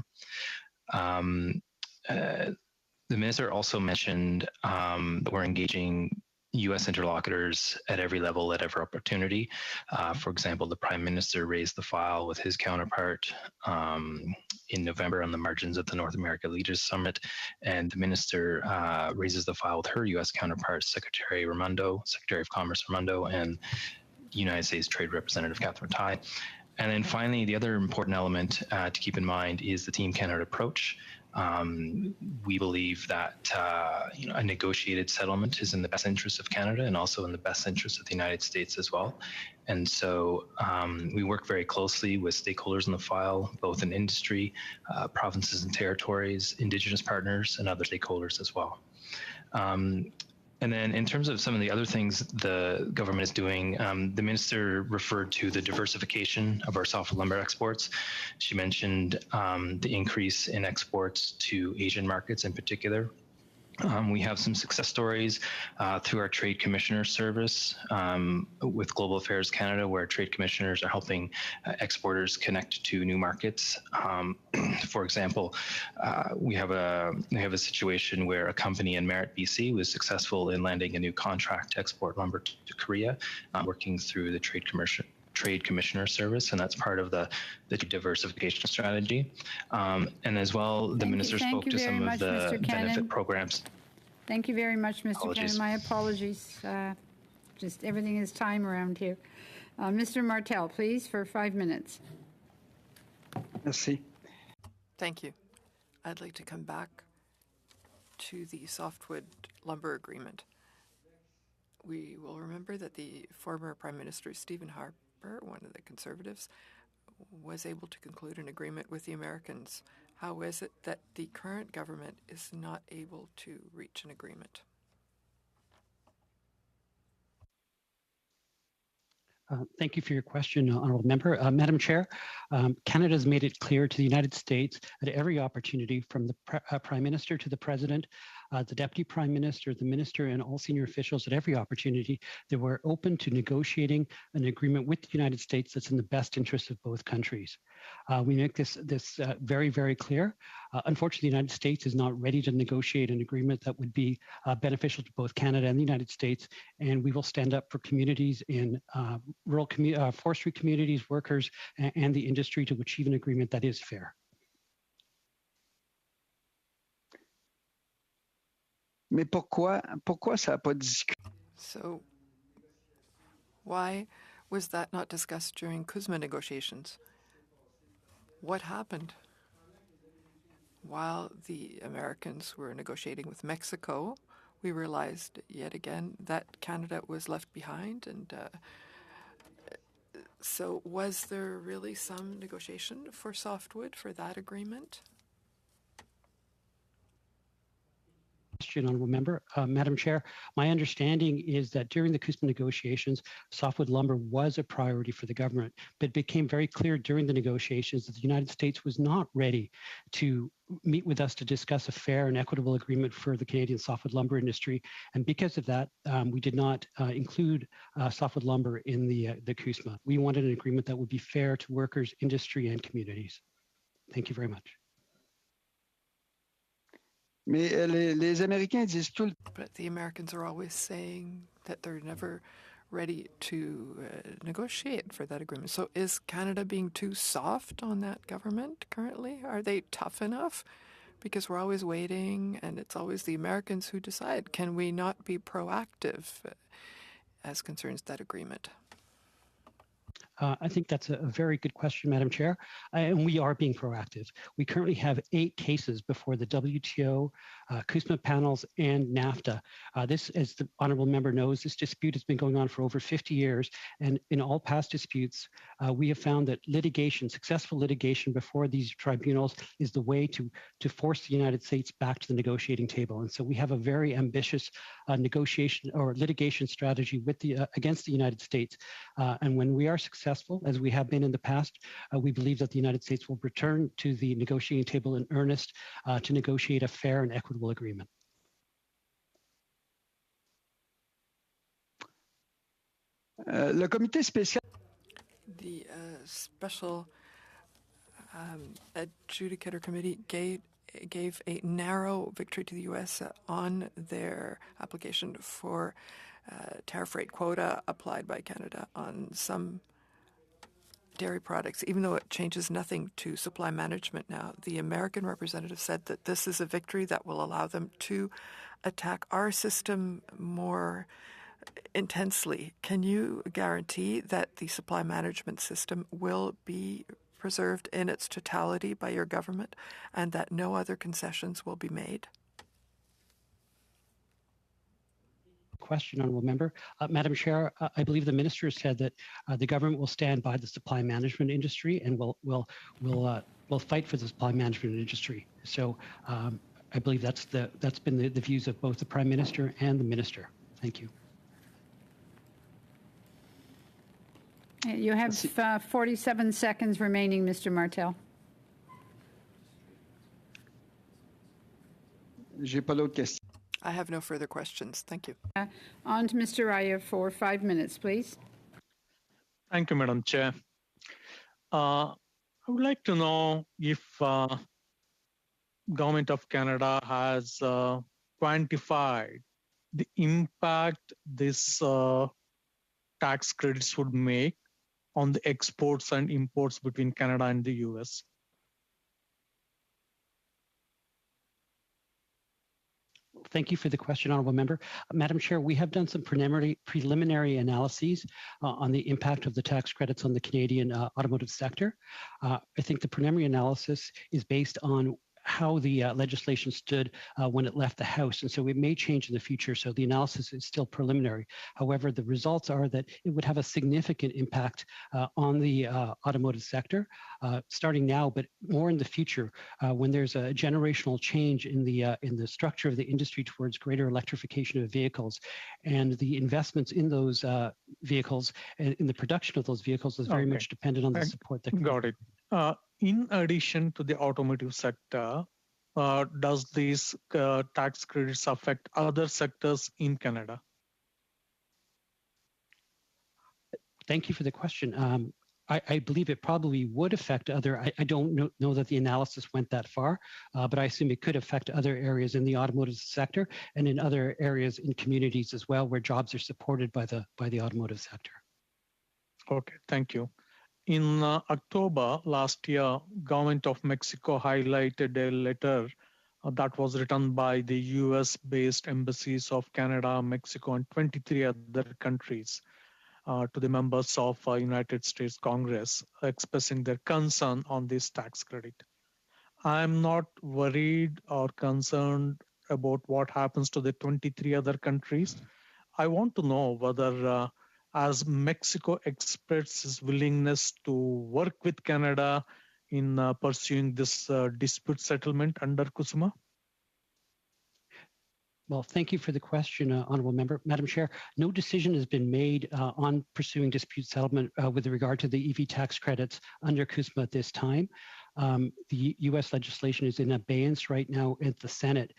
The minister also mentioned that we're engaging U.S. interlocutors at every level, at every opportunity. For example, the Prime Minister raised the file with his counterpart in November on the margins of the North America Leaders Summit, and the minister raises the file with her U.S. counterpart, Secretary of Commerce Raimondo, and United States Trade Representative Catherine Tai. And then finally, the other important element to keep in mind is the Team Canada approach. We believe that a negotiated settlement is in the best interest of Canada and also in the best interest of the United States as well. And so we work very closely with stakeholders in the file, both in industry, provinces and territories, Indigenous partners, and other stakeholders as well. And then in terms of some of the other things the government is doing, the minister referred to the diversification of our softwood lumber exports. She mentioned the increase in exports to Asian markets in particular. We have some success stories through our Trade Commissioner Service with Global Affairs Canada, where trade commissioners are helping exporters connect to new markets. For example, we have a situation where a company in Merritt, BC, was successful in landing a new contract to export lumber to Korea, working through the Trade Commissioner Service, and that's part of the diversification strategy. And as well, the minister spoke to some of the benefit programs. Thank you very much, Mr. Cannon. My apologies. Just everything is time around here. Mr. Martel, please, for 5 minutes. Merci. Thank you. I'd like to come back to the softwood lumber agreement. We will remember that the former Prime Minister, Stephen Harper, one of the Conservatives, was able to conclude an agreement with the Americans. How is it that the current government is not able to reach an agreement? Thank you for your question, Honourable Member. Madam Chair, Canada has made it clear to the United States at every opportunity, from the Prime Minister to the President, the Deputy Prime Minister, the Minister, and all senior officials at every opportunity, that we're open to negotiating an agreement with the United States that's in the best interest of both countries. We make this very, very clear. Unfortunately, the United States is not ready to negotiate an agreement that would be beneficial to both Canada and the United States, and we will stand up for communities in rural forestry communities, workers, and the industry to achieve an agreement that is fair. Mais pourquoi ça n'a pas discuté? So why was that not discussed during CUSMA negotiations? What happened? While the Americans were negotiating with Mexico, we realized yet again that Canada was left behind. And so was there really some negotiation for softwood for that agreement? Question, Honourable Member. Madam Chair, my understanding is that during the CUSMA negotiations, softwood lumber was a priority for the government, but it became very clear during the negotiations that the United States was not ready to meet with us to discuss a fair and equitable agreement for the Canadian softwood lumber industry. And because of that, we did not include softwood lumber in the CUSMA. We wanted an agreement that would be fair to workers, industry, and communities. Thank you very much. Mais les Américains disent tout. But the Americans are always saying that they're never ready to negotiate for that agreement. So is Canada being too soft on that government currently? Are they tough enough? Because we're always waiting, and it's always the Americans who decide. Can we not be proactive as concerns that agreement? I think that's a very good question, Madam Chair, and we are being proactive. We currently have 8 cases before the WTO, CUSMA panels, and NAFTA. This, as the Honourable Member knows, this dispute has been going on for over 50 years, and in all past disputes, we have found that litigation, successful litigation before these tribunals, is the way to force the United States back to the negotiating table. And so we have a very ambitious negotiation or litigation strategy with against the United States. And when we are successful, as we have been in the past, we believe that the United States will return to the negotiating table in earnest to negotiate a fair and equitable agreement. Le comité spécial. The special adjudicator committee gave a narrow victory to the U.S. On their application for tariff rate quota applied by Canada on some dairy products, even though it changes nothing to supply management now. The American representative said that this is a victory that will allow them to attack our system more intensely. Can you guarantee that the supply management system will be preserved in its totality by your government and that no other concessions will be made? Question, Honourable Member. Madam Chair, I believe the Minister said that the government will stand by the supply management industry and will fight for the supply management industry. So I believe that's been the views of both the Prime Minister and the Minister. Thank you. You have 47 seconds remaining, Mr. Martel. J'ai pas d'autres questions. I have no further questions. Thank you. On to Mr. Raya for 5 minutes, please. Thank you, Madam Chair. I would like to know if Government of Canada has quantified the impact this tax credits would make on the exports and imports between Canada and the US. Thank you for the question, Honourable Member. Madam Chair, we have done some preliminary analyses on the impact of the tax credits on the Canadian automotive sector. I think the preliminary analysis is based on how the legislation stood when it left the House. And so it may change in the future. So the analysis is still preliminary. However, the results are that it would have a significant impact on the automotive sector, starting now, but more in the future when there's a generational change in the structure of the industry towards greater electrification of vehicles, and the investments in those vehicles and in the production of those vehicles is very much dependent on the support that. Got it. In addition to the automotive sector, does these tax credits affect other sectors in Canada? Thank you for the question. I believe it probably would affect other, I don't know that the analysis went that far, but I assume it could affect other areas in the automotive sector and in other areas in communities as well where jobs are supported by the automotive sector. Okay, thank you. In October last year, Government of Mexico highlighted a letter that was written by the US-based embassies of Canada, Mexico, and 23 other countries to the members of United States Congress, expressing their concern on this tax credit. I'm not worried or concerned about what happens to the 23 other countries. I want to know whether as Mexico expressed its willingness to work with Canada in pursuing this dispute settlement under CUSMA? Well, thank you for the question, Honourable Member. Madam Chair, no decision has been made on pursuing dispute settlement with regard to the EV tax credits under CUSMA at this time. The U.S. legislation is in abeyance right now at the Senate.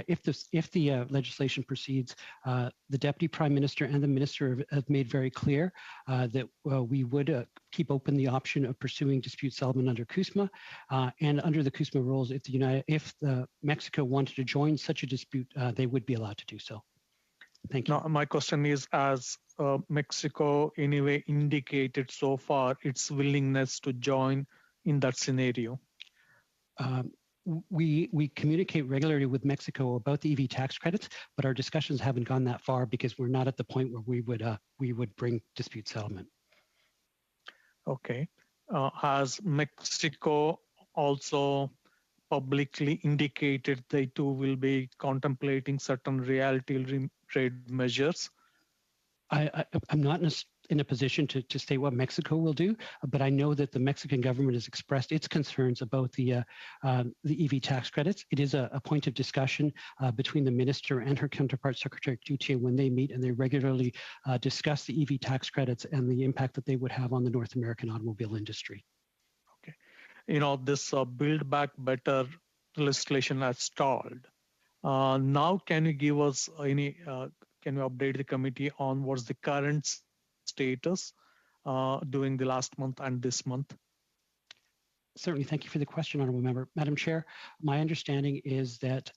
If the legislation proceeds, the Deputy Prime Minister and the Minister have made very clear that we would keep open the option of pursuing dispute settlement under CUSMA, and under the CUSMA rules, if Mexico wanted to join such a dispute, they would be allowed to do so. Thank you. Now, my question is, as Mexico anyway indicated so far its willingness to join in that scenario? We communicate regularly with Mexico about the EV tax credits, but our discussions haven't gone that far because we're not at the point where we would bring dispute settlement. Okay. Has Mexico also publicly indicated they too will be contemplating certain reality trade measures? I'm not in a position to say what Mexico will do, but I know that the Mexican government has expressed its concerns about the EV tax credits. It is a point of discussion between the minister and her counterpart, Secretary Cloutier, when they meet, and they regularly discuss the EV tax credits and the impact that they would have on the North American automobile industry. Okay. You know, this Build Back Better legislation has stalled. Now, can you give us any, can you update the committee on what's the current status during the last month and this month? Certainly. Thank you for the question, Honourable Member. Madam Chair, my understanding is that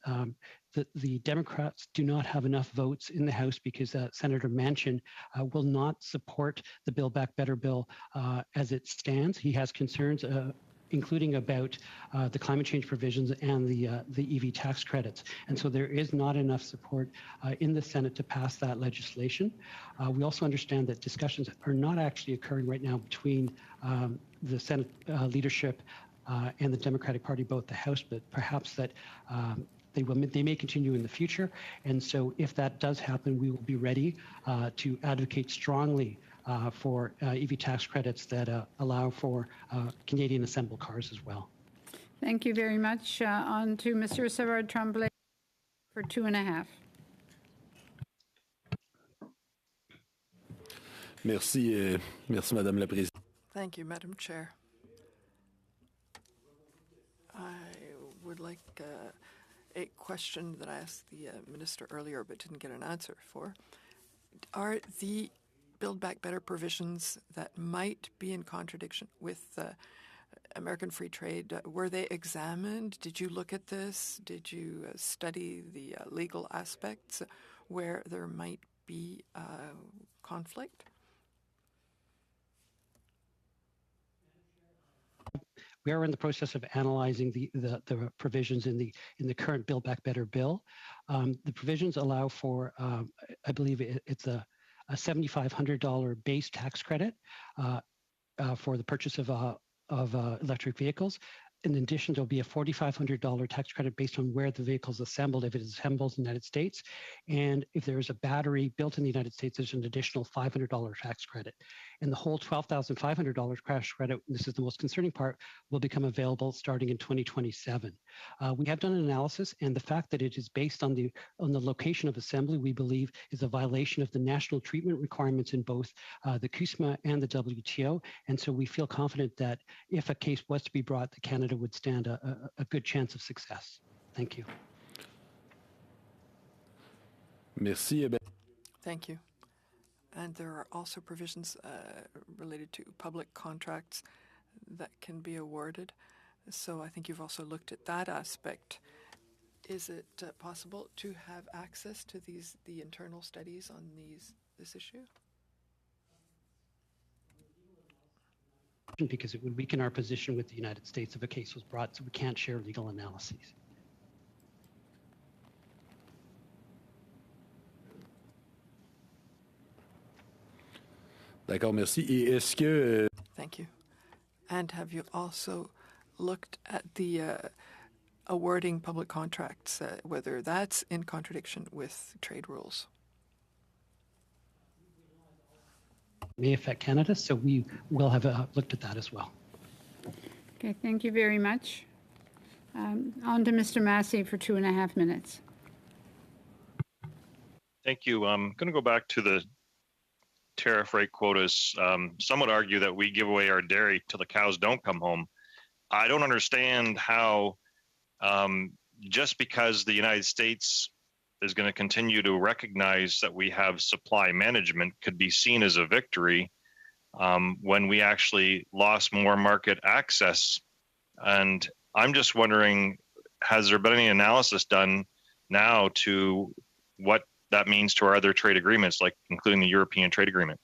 the Democrats do not have enough votes in the House because Senator Manchin will not support the Build Back Better bill as it stands. He has concerns including about the climate change provisions and the EV tax credits. And so there is not enough support in the Senate to pass that legislation. We also understand that discussions are not actually occurring right now between the Senate leadership and the Democratic Party, both the House, but perhaps that they may continue in the future. And so if that does happen, we will be ready to advocate strongly for EV tax credits that allow for Canadian assembled cars as well. Thank you very much. On to Monsieur Savard Tremblay for 2.5. Merci, merci Madame la Présidente. Thank you, Madam Chair. I would like a question that I asked the Minister earlier but didn't get an answer for. Are the Build Back Better provisions that might be in contradiction with American free trade, were they examined? Did you look at this? Did you study the legal aspects where there might be conflict? We are in the process of analyzing the provisions in the current Build Back Better bill. The provisions allow for, I believe it's a $7,500 base tax credit for the purchase of electric vehicles. In addition, there'll be a $4,500 tax credit based on where the vehicle is assembled, if it is assembled in the United States. And if there is a battery built in the United States, there's an additional $500 tax credit. And the whole $12,500 crash credit, this is the most concerning part, will become available starting in 2027. We have done an analysis, and the fact that it is based on the location of assembly, we believe is a violation of the national treatment requirements in both the CUSMA and the WTO. And so we feel confident that if a case was to be brought, that Canada would stand a good chance of success. Thank you. Merci. Thank you. And there are also provisions related to public contracts that can be awarded. So I think you've also looked at that aspect. Is it possible to have access to the internal studies on this issue? Because it would weaken our position with the United States if a case was brought, so we can't share legal analyses. D'accord, merci. Et est-ce que... Thank you. And have you also looked at the awarding public contracts, whether that's in contradiction with trade rules? May affect Canada, so we will have looked at that as well. Okay, thank you very much. On to Mr. Massey for 2.5 minutes. Thank you. I'm going to go back to the tariff rate quotas. Some would argue that we give away our dairy till the cows don't come home. I don't understand how just because the United States is going to continue to recognize that we have supply management could be seen as a victory when we actually lost more market access. And I'm just wondering, has there been any analysis done now to what that means to our other trade agreements, like including the European trade agreement?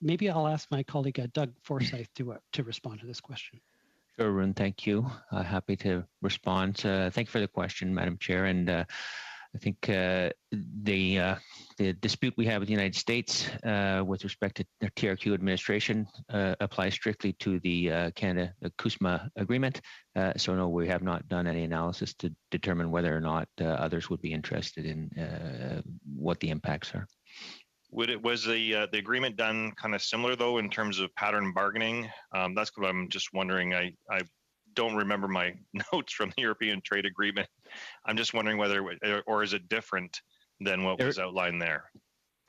Maybe I'll ask my colleague Doug Forsyth to respond to this question. Sure, Arun, thank you. Happy to respond. Thank you for the question, Madam Chair. And I think the dispute we have with the United States with respect to the TRQ administration applies strictly to the Canada CUSMA agreement. So no, we have not done any analysis to determine whether or not others would be interested in what the impacts are. Was the agreement done kind of similar though in terms of pattern bargaining? That's what I'm just wondering. I don't remember my notes from the European trade agreement. I'm just wondering whether, or is it different than what was outlined there?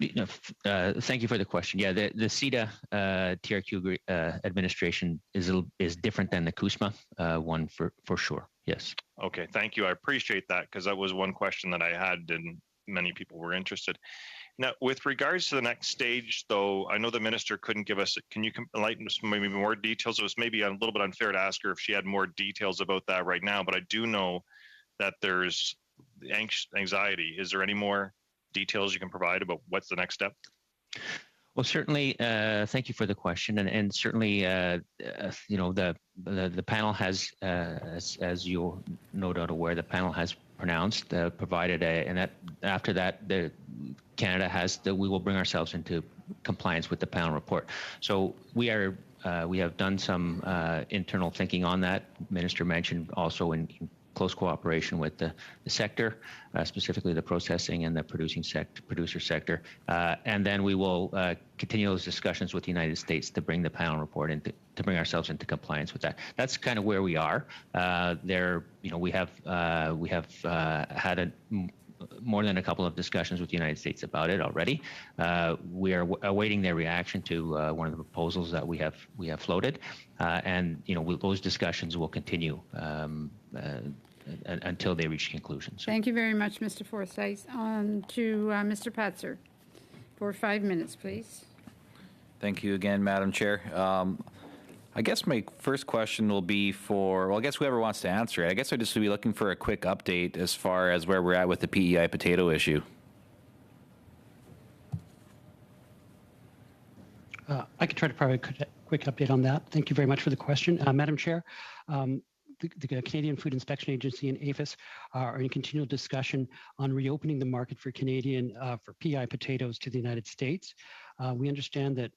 Thank you for the question. Yeah, the CITA TRQ administration is different than the CUSMA one for sure. Yes. Okay, thank you. I appreciate that because that was one question that I had and many people were interested. Now, with regards to the next stage, though, I know the minister couldn't give us, can you enlighten us maybe more details? It was maybe a little bit unfair to ask her if she had more details about that right now, but I do know that there's anxiety. Is there any more details you can provide about what's the next step? Well, certainly, thank you for the question, and certainly, you know, the panel has, as you're no doubt aware, the panel has pronounced, provided and that after that, Canada has we will bring ourselves into compliance with the panel report. So we have done some internal thinking on that. Minister mentioned also in close cooperation with the sector, specifically the processing and the producer sector. And then we will continue those discussions with the United States to bring the panel report in, to bring ourselves into compliance with that. That's kind of where we are. You know, we have had more than a couple of discussions with the United States about it already. We are awaiting their reaction to one of the proposals that we have floated, and you know those discussions will continue until they reach conclusions. Thank you very much, Mr. Forsyth. On to Mr. Patzer for 5 minutes, please. Thank you again, Madam Chair. I guess my first question will be for, well, I guess whoever wants to answer it. I guess I'd just be looking for a quick update as far as where we're at with the PEI potato issue. I could try to provide a quick update on that. Thank you very much for the question. Madam Chair, the Canadian Food Inspection Agency and APHIS are in continual discussion on reopening the market for Canadian for PEI potatoes to the United States. We understand that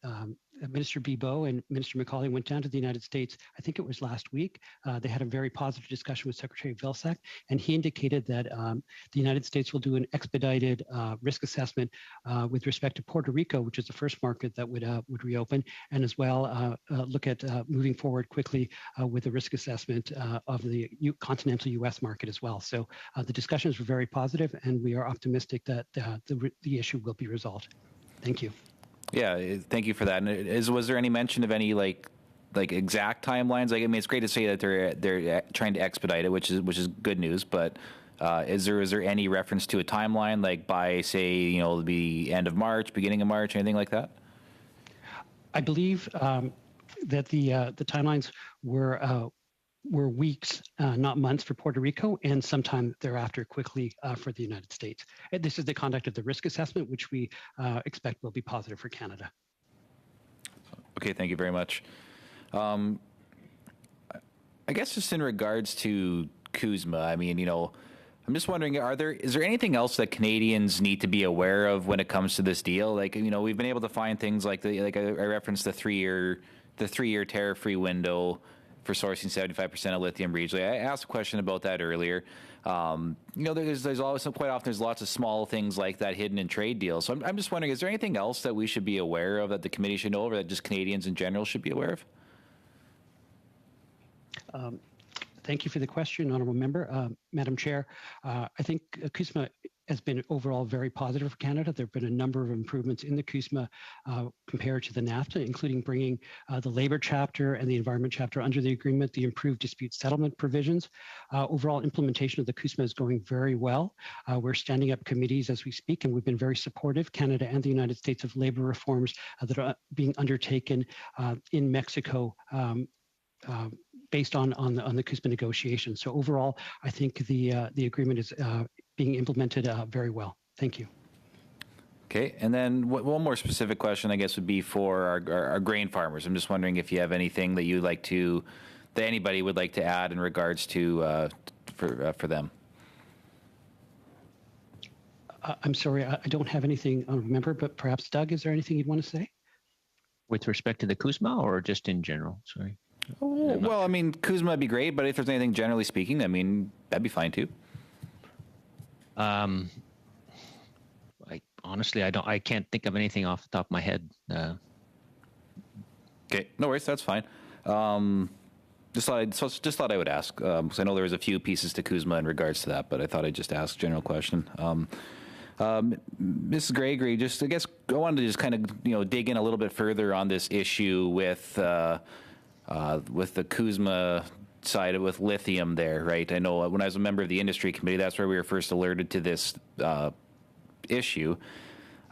Minister Bibeau and Minister McCauley went down to the United States, I think it was last week. They had a very positive discussion with Secretary Vilsack, and he indicated that the United States will do an expedited risk assessment with respect to Puerto Rico, which is the first market that would reopen, and as well look at moving forward quickly with a risk assessment of the continental U.S. market as well. So the discussions were very positive, and we are optimistic that the issue will be resolved. Thank you. Yeah, thank you for that. And was there any mention of any like exact timelines? Like, I mean, it's great to say that they're trying to expedite it, which is good news. But is there any reference to a timeline, like by say the end of March, beginning of March, anything like that? I believe that the timelines were weeks, not months, for Puerto Rico, and sometime thereafter quickly for the United States. And this is the conduct of the risk assessment, which we expect will be positive for Canada. Okay, thank you very much. I guess just in regards to CUSMA, I mean, I'm just wondering, is there anything else that Canadians need to be aware of when it comes to this deal? Like, we've been able to find things like I referenced the three-year tariff-free window for sourcing 75% of lithium regionally. I asked a question about that earlier. There's always quite often there's lots of small things like that hidden in trade deals. So I'm just wondering, is there anything else that we should be aware of, that the committee should know, or that just Canadians in general should be aware of? Thank you for the question, Honourable Member. Madam Chair, I think CUSMA has been overall very positive for Canada. There have been a number of improvements in the CUSMA compared to the NAFTA, including bringing the labour chapter and the environment chapter under the agreement, the improved dispute settlement provisions. Overall implementation of the CUSMA is going very well. We're standing up committees as we speak, and we've been very supportive, Canada and the United States, of labour reforms that are being undertaken in Mexico based on the CUSMA negotiations. So overall, I think the agreement is being implemented very well. Thank you. Okay, and then one more specific question, I guess, would be for our grain farmers. I'm just wondering if you have anything that you'd like to, that anybody would like to add in regards to for them. I'm sorry, I don't have anything I remember, but perhaps Doug, is there anything you'd want to say? With respect to the CUSMA, or just in general? Sorry. Oh, well, I mean, CUSMA would be great, but if there's anything generally speaking, I mean, that'd be fine too. Honestly, I can't think of anything off the top of my head. Okay, no worries, that's fine. Just thought I would ask, because I know there was a few pieces to CUSMA in regards to that, but I thought I'd just ask a general question. Mrs. Gregory, just I guess I wanted to just kind of dig in a little bit further on this issue with the CUSMA side with lithium there, right? I know when I was a member of the industry committee, that's where we were first alerted to this issue.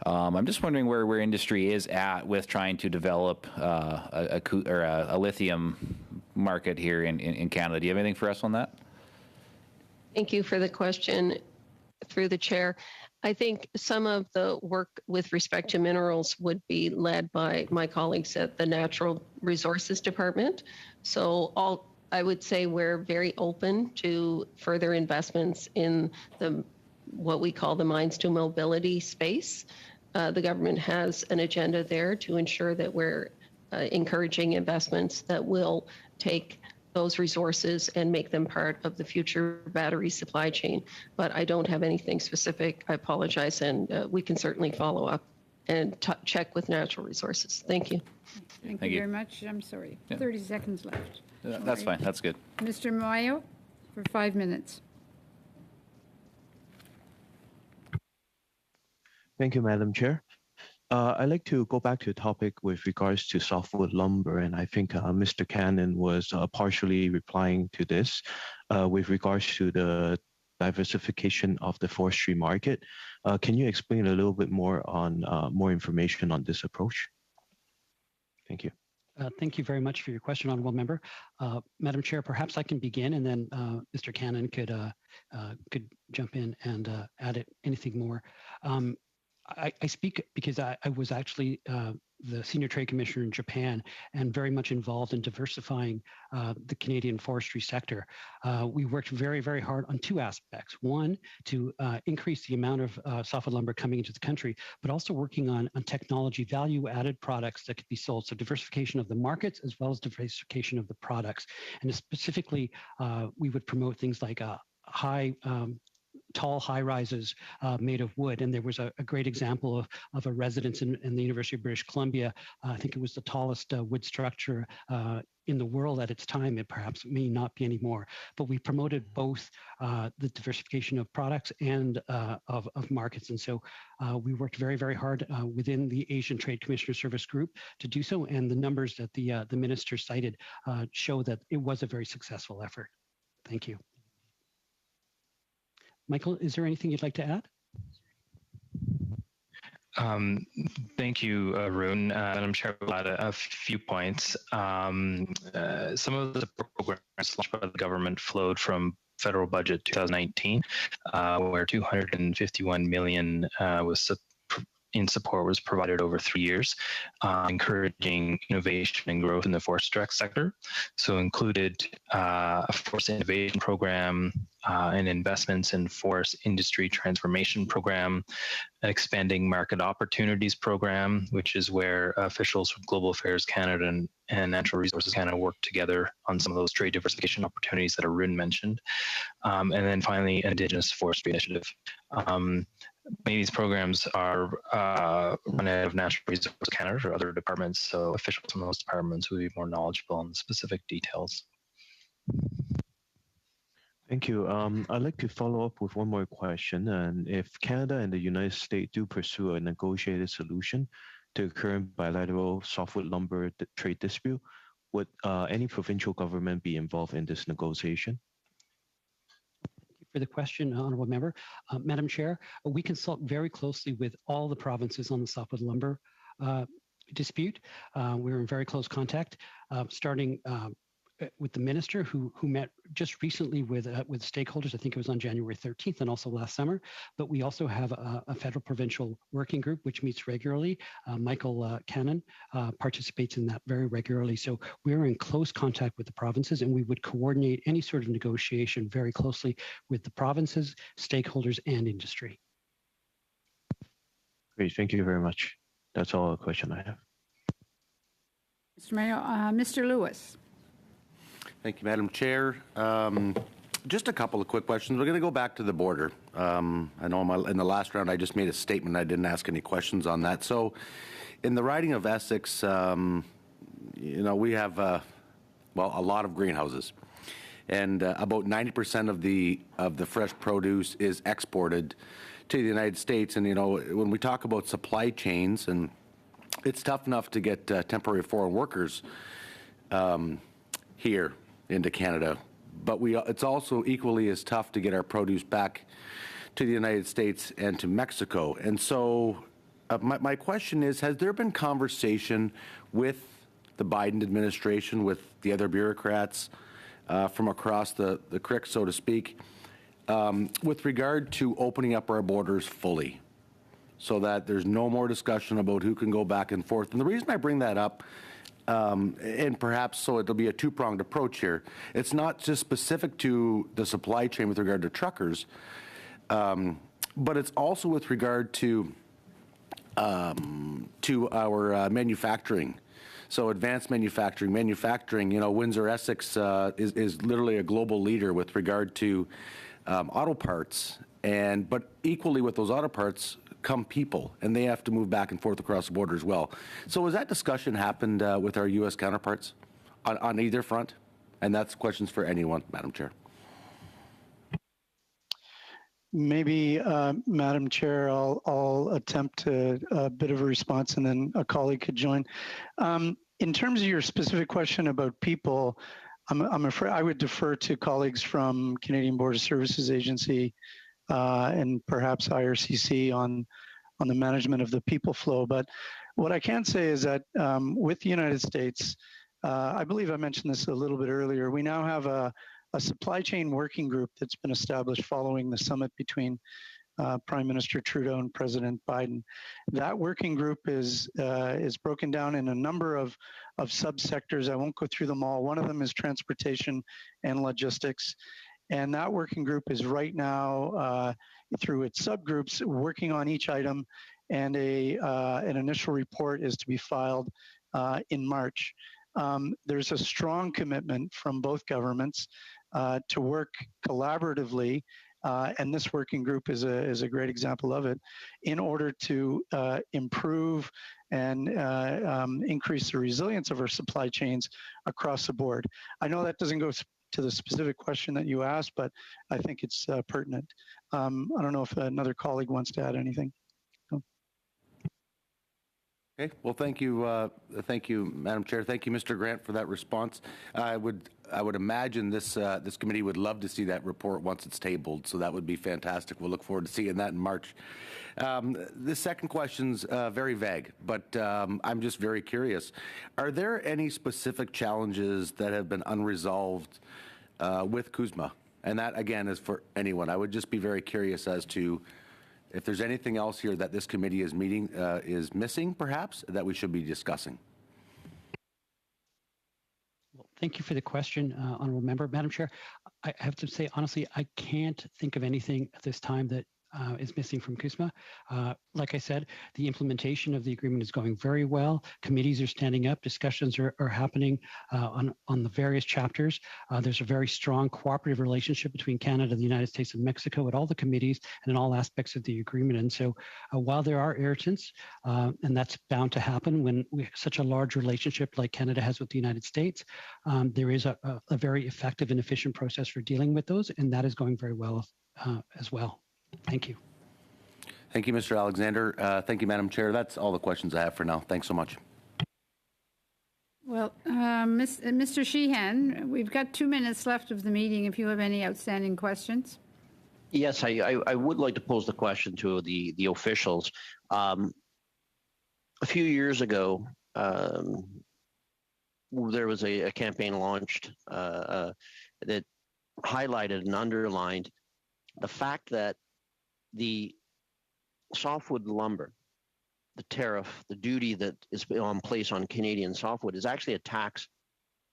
I'm just wondering where industry is at with trying to develop a lithium market here in Canada. Do you have anything for us on that? Thank you for the question. Through the chair, I think some of the work with respect to minerals would be led by my colleagues at the Natural Resources Department. So I would say we're very open to further investments in what we call the mines to mobility space. The government has an agenda there to ensure that we're encouraging investments that will take those resources and make them part of the future battery supply chain. But I don't have anything specific. I apologize, and we can certainly follow up and check with Natural Resources. Thank you. Thank you very much. I'm sorry. Yeah. 30 seconds left. That's fine. That's good. Mr. Moyo, for 5 minutes. Thank you, Madam Chair. I'd like to go back to the topic with regards to softwood lumber, and I think Mr. Cannon was partially replying to this with regards to the diversification of the forestry market. Can you explain a little bit more on more information on this approach? Thank you. Thank you very much for your question, Honourable Member. Madam Chair, perhaps I can begin, and then Mr. Cannon could jump in and add anything more. I speak because I was actually the senior trade commissioner in Japan and very much involved in diversifying the Canadian forestry sector. We worked very, very hard on two aspects. One, to increase the amount of softwood lumber coming into the country, but also working on technology value-added products that could be sold. So diversification of the markets as well as diversification of the products. And specifically, we would promote things like tall high rises made of wood. And there was a great example of a residence in the University of British Columbia. I think it was the tallest wood structure in the world at its time. It perhaps may not be anymore, but we promoted both the diversification of products and of markets. And so we worked very, very hard within the Asian Trade Commissioner Service Group to do so. And the numbers that the minister cited show that it was a very successful effort. Thank you. Michael, is there anything you'd like to add? Thank you, Arun. Madam Chair, I'll add a few points. Some of the programs launched by the government flowed from federal budget 2019, where $251 million in support was provided over 3 years, encouraging innovation and growth in the forest direct sector. So included a forest innovation program, and investments in forest industry transformation program, an expanding market opportunities program, which is where officials from Global Affairs Canada and Natural Resources Canada work together on some of those trade diversification opportunities that Arun mentioned. And then finally, an Indigenous Forestry Initiative. Many of these programs are run out of Natural Resources Canada or other departments, so officials from those departments will be more knowledgeable on the specific details. Thank you. I'd like to follow up with one more question. And if Canada and the United States do pursue a negotiated solution to the current bilateral softwood lumber trade dispute, would any provincial government be involved in this negotiation? For the question, honorable member. Madam Chair, we consult very closely with all the provinces on the softwood lumber dispute. We're in very close contact, starting with the minister who met just recently with stakeholders. I think it was on January 13th and also last summer. But we also have a federal provincial working group which meets regularly. Michael Cannon participates in that very regularly. So we're in close contact with the provinces, and we would coordinate any sort of negotiation very closely with the provinces, stakeholders, and industry. Great, thank you very much. That's all the question I have. Mr. Mayor, Mr. Lewis. Thank you, Madam Chair. Just a couple of quick questions. We're going to go back to the border. I know in the last round I just made a statement. I didn't ask any questions on that. So in the riding of Essex, you know, we have, well, a lot of greenhouses. And about 90% of the fresh produce is exported to the United States. And, you know, when we talk about supply chains, and it's tough enough to get temporary foreign workers here into Canada, but it's also equally as tough to get our produce back to the United States and to Mexico. And so my question is, has there been conversation with the Biden administration, with the other bureaucrats from across the creek, so to speak, with regard to opening up our borders fully so that there's no more discussion about who can go back and forth? And the reason I bring that up, and perhaps so it'll be a two-pronged approach here. It's not just specific to the supply chain with regard to truckers, but it's also with regard to our manufacturing. So advanced manufacturing, you know, Windsor-Essex is literally a global leader with regard to auto parts, but equally with those auto parts come people, and they have to move back and forth across the border as well. So has that discussion happened with our U.S. counterparts on either front? And that's questions for anyone, Madam Chair. Maybe, Madam Chair, I'll attempt a bit of a response, and then a colleague could join. In terms of your specific question about people, I'm afraid I would defer to colleagues from Canadian Border Services Agency and perhaps IRCC on the management of the people flow. But what I can say is that with the United States, I believe I mentioned this a little bit earlier, we now have a supply chain working group that's been established following the summit between Prime Minister Trudeau and President Biden. That working group is broken down in a number of subsectors. I won't go through them all. One of them is transportation and logistics. And that working group is right now, through its subgroups, working on each item, and an initial report is to be filed in March. There's a strong commitment from both governments to work collaboratively, and this working group is a great example of it, in order to improve and increase the resilience of our supply chains across the board. I know that doesn't go to the specific question that you asked, but I think it's pertinent. I don't know if another colleague wants to add anything. Okay. Well, thank you, Madam Chair. Thank you, Mr. Grant, for that response. I would imagine this committee would love to see that report once it's tabled, so that would be fantastic. We'll look forward to seeing that in March. The second question's very vague, but I'm just very curious. Are there any specific challenges that have been unresolved with CUSMA? And that, again, is for anyone. I would just be very curious as to if there's anything else here that this committee is missing, perhaps, that we should be discussing. Well, thank you for the question, Honourable Member. Madam Chair, I have to say, honestly, I can't think of anything at this time that is missing from CUSMA. Like I said, the implementation of the agreement is going very well. Committees are standing up. Discussions are happening on the various chapters. There's a very strong cooperative relationship between Canada, the United States, and Mexico at all the committees and in all aspects of the agreement. And so while there are irritants, and that's bound to happen when we have such a large relationship like Canada has with the United States, there is a very effective and efficient process for dealing with those, and that is going very well as well. Thank you. Thank you, Mr. Alexander. Thank you, Madam Chair. That's all the questions I have for now. Thanks so much. Well, Mr. Sheehan, we've got 2 minutes left of the meeting if you have any outstanding questions. Yes, I would like to pose the question to the officials. A few years ago, there was a campaign launched that highlighted and underlined the fact that the softwood lumber, the tariff, the duty that is on place on Canadian softwood is actually a tax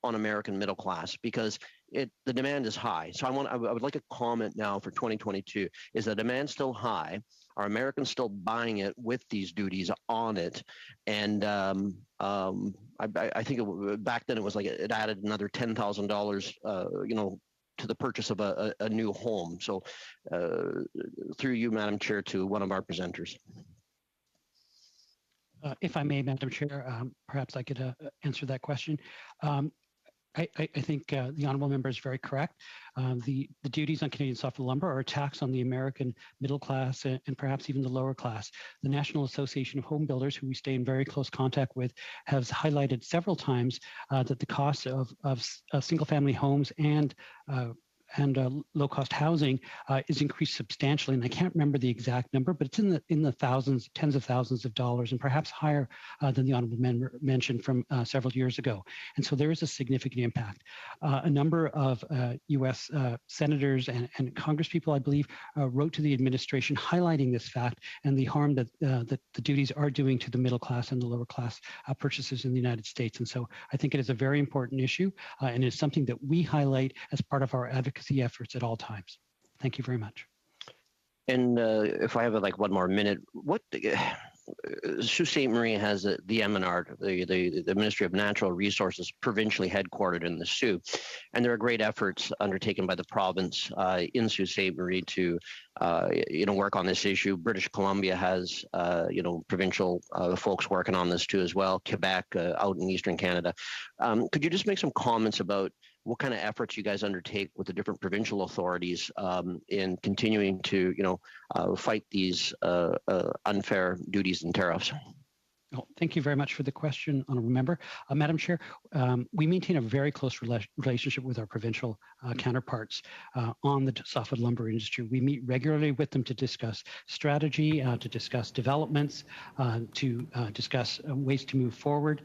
on American middle class because the demand is high. So I would like a comment now for 2022. Is the demand still high? Are Americans still buying it with these duties on it? And I think back then it was like it added another $10,000, to the purchase of a new home. So through you, Madam Chair, to one of our presenters. If I may, Madam Chair, perhaps I could answer that question. I think the honourable member is very correct. The duties on Canadian softwood lumber are a tax on the American middle class and perhaps even the lower class. The National Association of Home Builders, who we stay in very close contact with, has highlighted several times that the cost of single-family homes and low-cost housing is increased substantially, and I can't remember the exact number, but it's in the thousands, tens of thousands of dollars, and perhaps higher than the honourable member mentioned from several years ago. And so there is a significant impact. A number of U.S. senators and congresspeople, I believe, wrote to the administration highlighting this fact and the harm that the duties are doing to the middle class and the lower class purchases in the United States. And so I think it is a very important issue, and it's something that we highlight as part of our advocacy efforts at all times. Thank you very much. And if I have one more minute, what Sault Ste. Marie has the MNR, the Ministry of Natural Resources, provincially headquartered in the Soo, and there are great efforts undertaken by the province in Sault Ste. Marie to work on this issue. British Columbia has provincial folks working on this too as well. Quebec, out in Eastern Canada. Could you just make some comments about what kind of efforts you guys undertake with the different provincial authorities in continuing to, fight these unfair duties and tariffs? Oh, thank you very much for the question, Honourable Member. Madam Chair, we maintain a very close relationship with our provincial counterparts on the softwood lumber industry. We meet regularly with them to discuss strategy, to discuss developments, to discuss ways to move forward.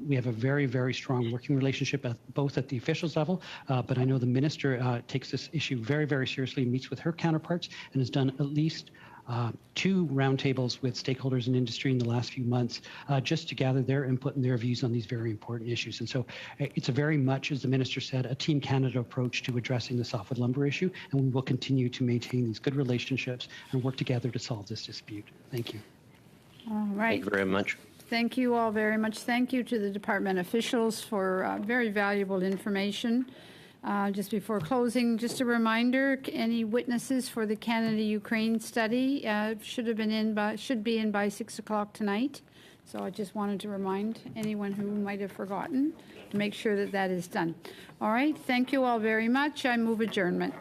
We have a very, very strong working relationship both at the officials level, but I know the Minister takes this issue very, very seriously, meets with her counterparts, and has done at least 2 roundtables with stakeholders in industry in the last few months just to gather their input and their views on these very important issues. And so it's a very much, as the Minister said, a Team Canada approach to addressing the softwood lumber issue, and we will continue to maintain these good relationships and work together to solve this dispute. Thank you. All right. Thank you very much. Thank you all very much. Thank you to the department officials for very valuable information. Just before closing, just a reminder, any witnesses for the Canada-Ukraine study should be in by 6 o'clock tonight. So I just wanted to remind anyone who might have forgotten to make sure that that is done. All right, thank you all very much. I move adjournment.